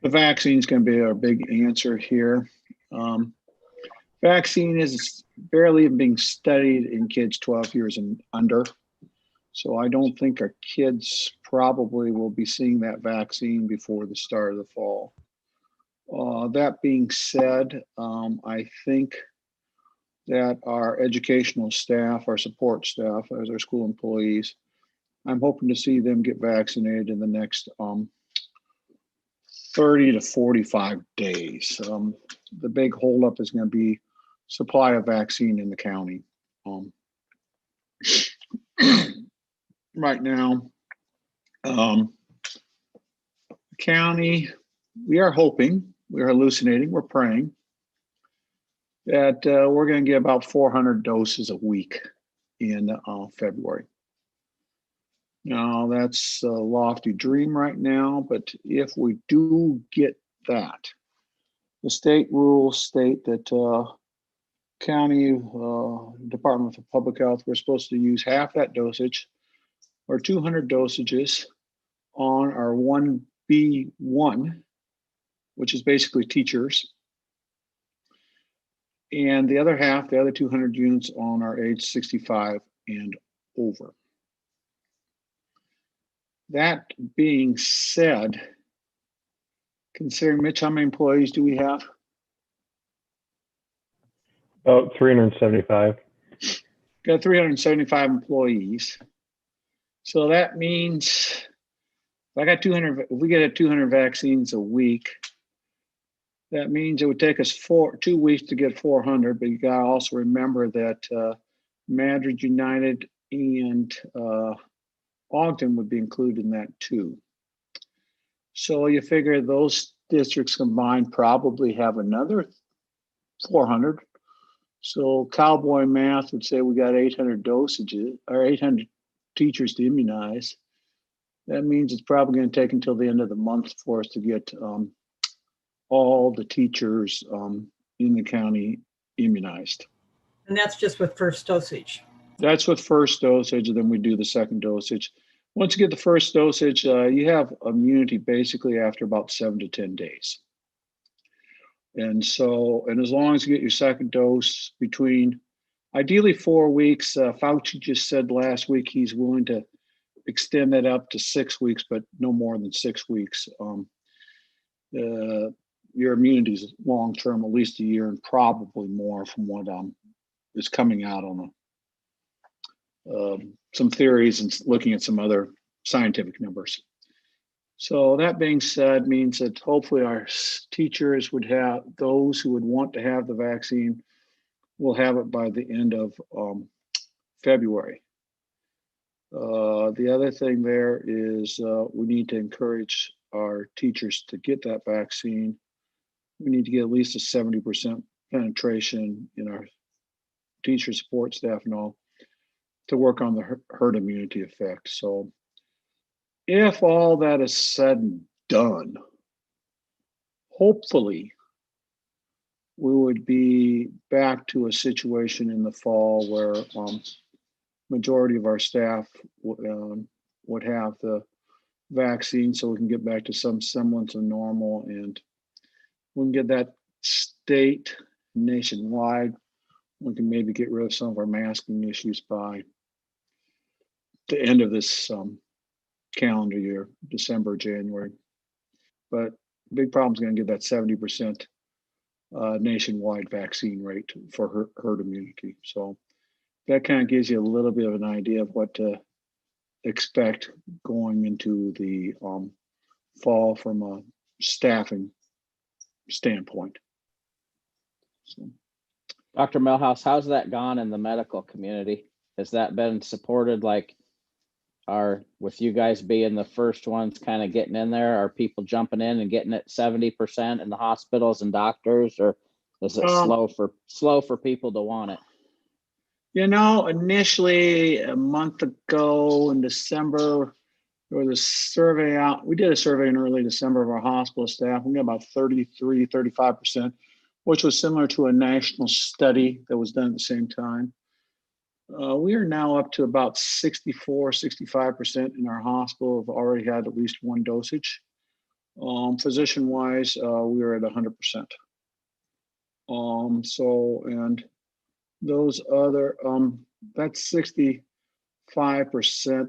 the vaccine is going to be our big answer here. Vaccine is barely being studied in kids 12 years and under. So I don't think our kids probably will be seeing that vaccine before the start of the fall. That being said, I think that our educational staff, our support staff, as our school employees, I'm hoping to see them get vaccinated in the next 30 to 45 days. The big holdup is going to be supply of vaccine in the county. Right now, county, we are hoping, we are hallucinating, we're praying that we're going to get about 400 doses a week in February. Now, that's a lofty dream right now, but if we do get that, the state rules state that county Department of Public Health, we're supposed to use half that dosage or 200 dosages on our 1B1, which is basically teachers, and the other half, the other 200 units on our age 65 and over. That being said, considering, Mitch, how many employees do we have? About 375. Got 375 employees. So that means if I got 200, if we get 200 vaccines a week, that means it would take us 2 weeks to get 400. But you got to also remember that Madrid United and Ogden would be included in that too. So you figure those districts combined probably have another 400. So cowboy math would say we got 800 dosages or 800 teachers to immunize. That means it's probably going to take until the end of the month for us to get all the teachers in the county immunized. And that's just with first dosage. That's with first dosage, and then we do the second dosage. Once you get the first dosage, you have immunity basically after about 7 to 10 days. And so, and as long as you get your second dose between ideally 4 weeks, Fauci just said last week he's willing to extend that up to 6 weeks, but no more than 6 weeks. Your immunity is long term, at least a year, and probably more from what is coming out on some theories and looking at some other scientific numbers. So that being said, means that hopefully our teachers would have, those who would want to have the vaccine will have it by the end of February. The other thing there is we need to encourage our teachers to get that vaccine. We need to get at least a 70% penetration in our teacher support staff and all to work on the herd immunity effect. So if all that is said and done, hopefully we would be back to a situation in the fall where majority of our staff would have the vaccine so we can get back to some semblance of normal, and we can get that state nationwide. We can maybe get rid of some of our masking issues by the end of this calendar year, December, January. But big problem is going to get that 70% nationwide vaccine rate for herd immunity. So that kind of gives you a little bit of an idea of what to expect going into the fall from a staffing standpoint. So. Dr. Milhouse, how's that gone in the medical community? Has that been supported, like, with you guys being the first ones kind of getting in there? Are people jumping in and getting it 70% in the hospitals and doctors, or is it slow for people to want it? You know, initially a month ago in December, there was a survey out. We did a survey in early December of our hospital staff. We got about 33, 35%, which was similar to a national study that was done at the same time. We are now up to about 64, 65% in our hospital have already had at least one dosage. Physician-wise, we are at 100%. And those other, that's 65%.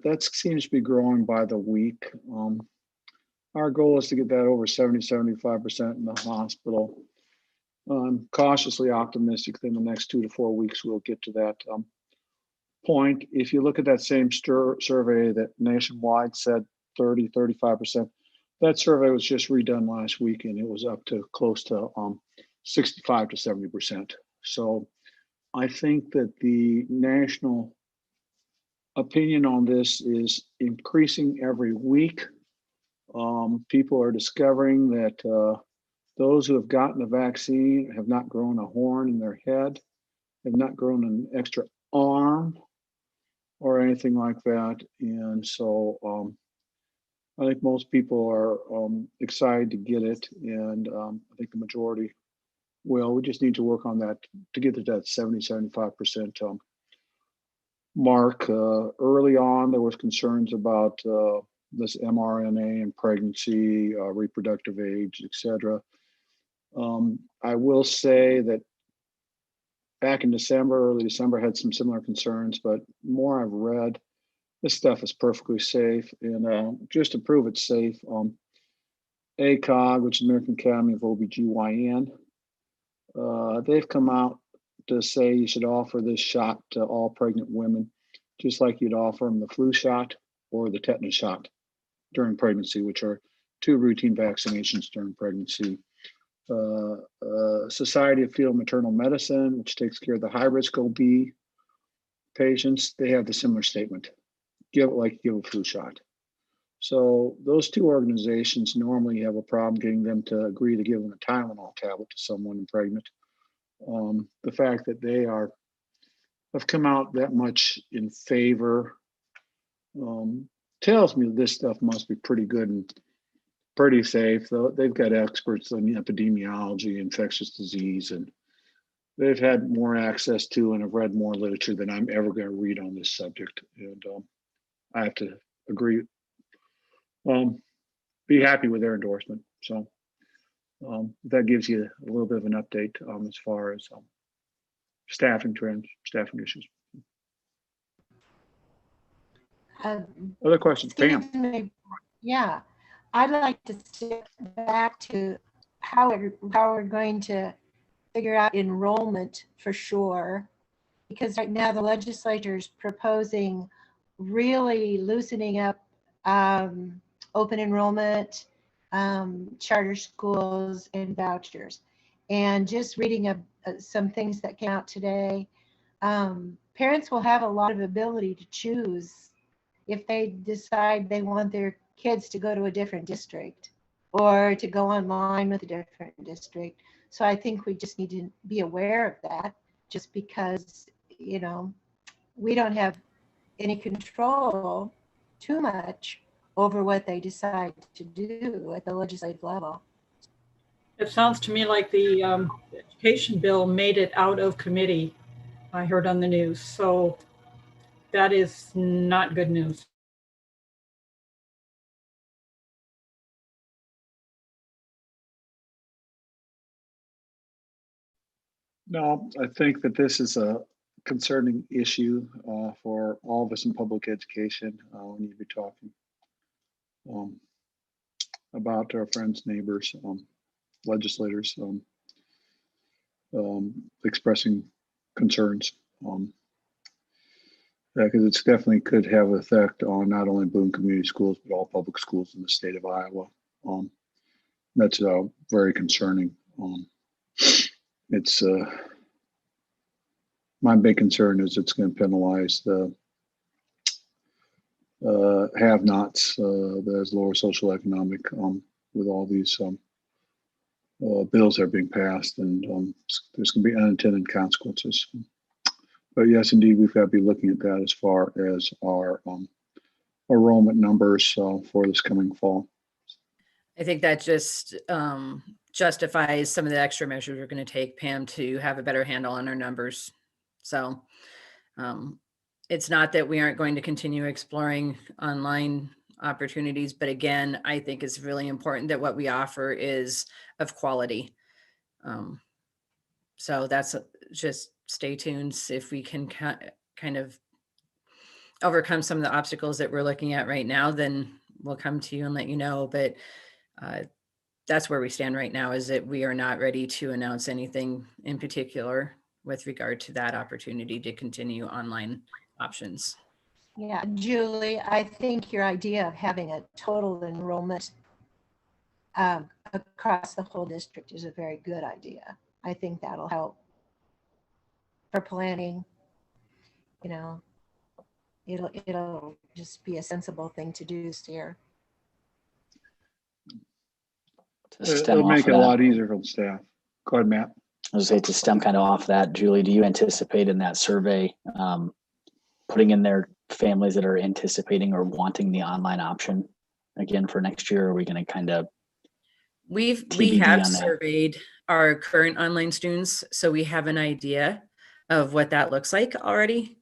That seems to be growing by the week. Our goal is to get that over 70, 75% in the hospital. I'm cautiously optimistic that in the next 2 to 4 weeks, we'll get to that point. If you look at that same survey that nationwide said 30, 35%, that survey was just redone last week and it was up to close to 65 to 70%. So I think that the national opinion on this is increasing every week. People are discovering that those who have gotten the vaccine have not grown a horn in their head, have not grown an extra arm, or anything like that. And so I think most people are excited to get it, and I think the majority will. We just need to work on that to get to that 70-75% mark. Early on, there was concerns about this mRNA and pregnancy, reproductive age, etc. I will say that back in December, early December, had some similar concerns, but more I've read, this stuff is perfectly safe. And just to prove it's safe, ACOG, which is American Academy of OBGYN, they've come out to say you should offer this shot to all pregnant women, just like you'd offer them the flu shot or the tetanus shot during pregnancy, which are 2 routine vaccinations during pregnancy. Society of Fetal Maternal Medicine, which takes care of the high-risk OB patients, they have the similar statement: give it like you give a flu shot. So those 2 organizations normally have a problem getting them to agree to give them a Tylenol tablet to someone pregnant. The fact that they have come out that much in favor tells me this stuff must be pretty good and pretty safe. Though they've got experts in epidemiology, infectious disease, and they've had more access to and have read more literature than I'm ever going to read on this subject. And I have to agree, be happy with their endorsement. So that gives you a little bit of an update as far as staffing trends, staffing issues. Other questions, Pam? Yeah, I'd like to step back to how we're going to figure out enrollment for sure, because right now the legislature is proposing really loosening up open enrollment, charter schools, and vouchers. And just reading some things that came out today, parents will have a lot of ability to choose if they decide they want their kids to go to a different district or to go online with a different district. So I think we just need to be aware of that, just because, you know, we don't have any control too much over what they decide to do at the legislative level. It sounds to me like the education bill made it out of committee, I heard on the news. So that is not good news. No, I think that this is a concerning issue for all of us in public education. We need to be talking about our friends, neighbors, legislators, expressing concerns. Because it's definitely could have an effect on not only Boone Community Schools, but all public schools in the state of Iowa. That's very concerning. It's my big concern is it's going to penalize the have-nots, those lower social economic, with all these bills that are being passed, and there's going to be unintended consequences. But yes, indeed, we've got to be looking at that as far as our enrollment numbers for this coming fall. I think that just justifies some of the extra measures we're going to take, Pam, to have a better handle on our numbers. So it's not that we aren't going to continue exploring online opportunities, but again, I think it's really important that what we offer is of quality. So that's just stay tuned. If we can kind of overcome some of the obstacles that we're looking at right now, then we'll come to you and let you know. But that's where we stand right now, is that we are not ready to announce anything in particular with regard to that opportunity to continue online options. Yeah, Julie, I think your idea of having a total enrollment across the whole district is a very good idea. I think that'll help for planning. You know, it'll just be a sensible thing to do here. It'll make it a lot easier for the staff. Go ahead, Matt. I was going to say, to stem kind of off that, Julie, do you anticipate in that survey putting in there families that are anticipating or wanting the online option again for next year? Or are we going to kind of We TBD have on that? surveyed our current online students, so we have an idea of what that looks like already.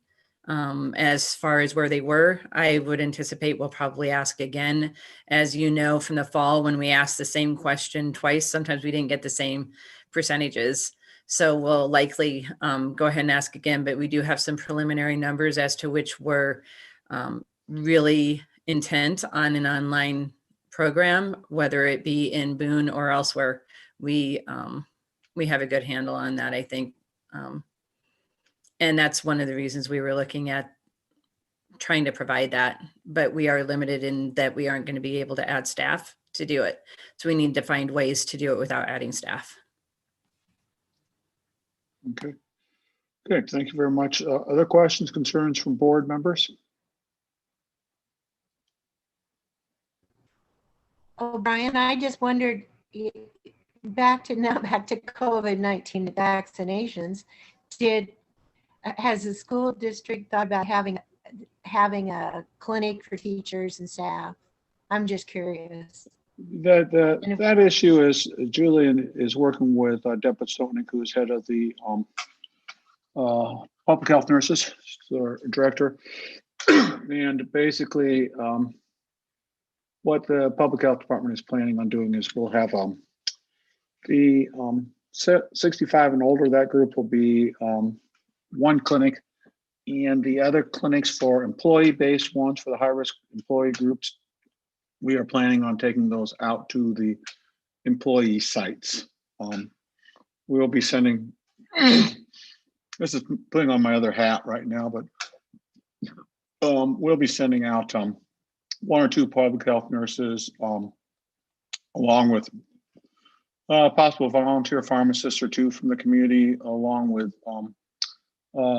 As far as where they were, I would anticipate we'll probably ask again. As you know, from the fall, when we asked the same question twice, sometimes we didn't get the same percentages. So we'll likely go ahead and ask again, but we do have some preliminary numbers as to which were really intent on an online program, whether it be in Boone or elsewhere. We have a good handle on that, I think. And that's one of the reasons we were looking at trying to provide that, but we are limited in that we aren't going to be able to add staff to do it. So we need to find ways to do it without adding staff. Okay. Good. Thank you very much. Other questions, concerns from board members? Oh, Brian, I just wondered, back to COVID-19 vaccinations, has the school district thought about having a clinic for teachers and staff? I'm just curious. That issue is Julian is working with Deb Stotnick, who's head of the public health nurses, or director, and basically what the public health department is planning on doing is we'll have the 65 and older, that group will be one clinic, and the other clinics for employee-based ones for the high-risk employee groups, we are planning on taking those out to the employee sites. We'll be sending, this is putting on my other hat right now, but we'll be sending out one or two public health nurses, along with possible volunteer pharmacists or two from the community, along with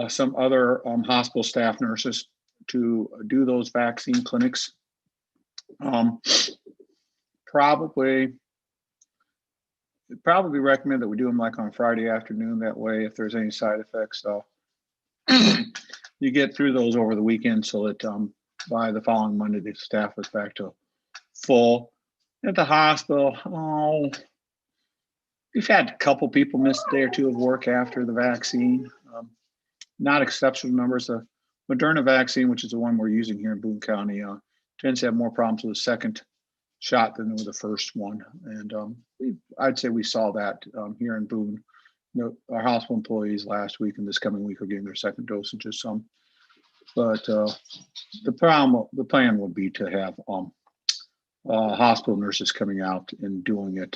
some other hospital staff nurses to do those vaccine clinics. Probably recommend that we do them like on Friday afternoon. That way, if there's any side effects, you get through those over the weekend so that by the following Monday, the staff is back to full. At the hospital, we've had a couple people miss a day or two of work after the vaccine. Not exceptional numbers. The Moderna vaccine, which is the one we're using here in Boone County, tends to have more problems with the second shot than with the first one. And I'd say we saw that here in Boone. Our hospital employees last week and this coming week are getting their second dosages. But the plan would be to have hospital nurses coming out and doing it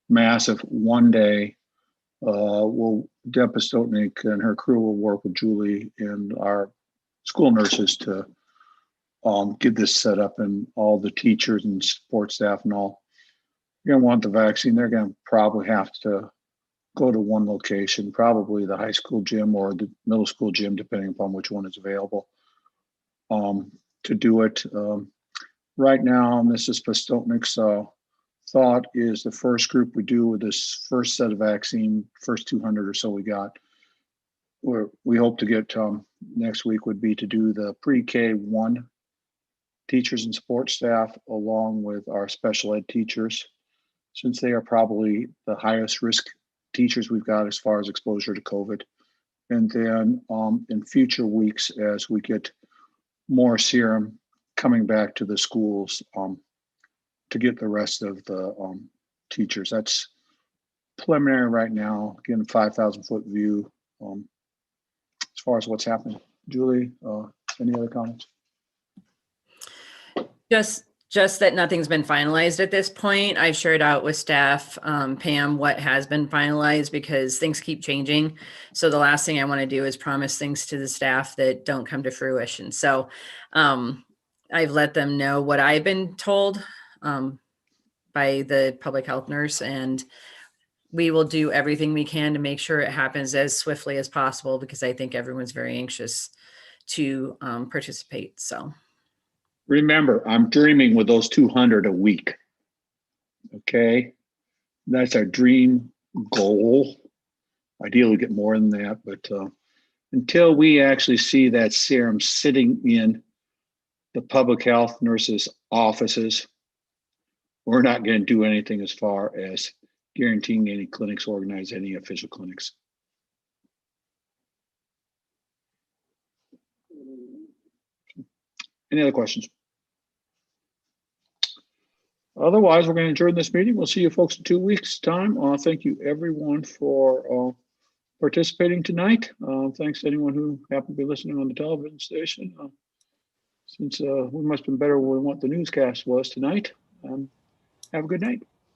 massive one day. Deb Stotnick and her crew will work with Julie and our school nurses to get this set up, and all the teachers and support staff and all. You're gonna want the vaccine. They're gonna probably have to go to one location, probably the high school gym or the middle school gym, depending upon which one is available, to do it. Right now, Mrs. Postotnick's thought is the first group we do with this first set of vaccine, first 200 or so we got, where we hope to get next week would be to do the pre-K 1 teachers and support staff along with our special ed teachers, since they are probably the highest risk teachers we've got as far as exposure to COVID. And then in future weeks, as we get more serum coming back to the schools to get the rest of the teachers. That's preliminary right now, again, 5,000 foot view as far as what's happening. Julie, any other comments? Just that nothing's been finalized at this point. I've shared out with staff, Pam, what has been finalized because things keep changing. So the last thing I want to do is promise things to the staff that don't come to fruition. So I've let them know what I've been told by the public health nurse, and we will do everything we can to make sure it happens as swiftly as possible because I think everyone's very anxious to participate. So. Remember, I'm dreaming with those 200 a week. Okay, that's our dream goal. Ideally, get more than that, but until we actually see that serum sitting in the public health nurses' offices, we're not going to do anything as far as guaranteeing any clinics organize any official clinics. Any other questions? Otherwise, we're going to adjourn this meeting. We'll see you folks in 2 weeks' time. Thank you, everyone, for participating tonight. Thanks to anyone who happened to be listening on the television station. Since we must have been better than what the newscast was tonight. Have a good night.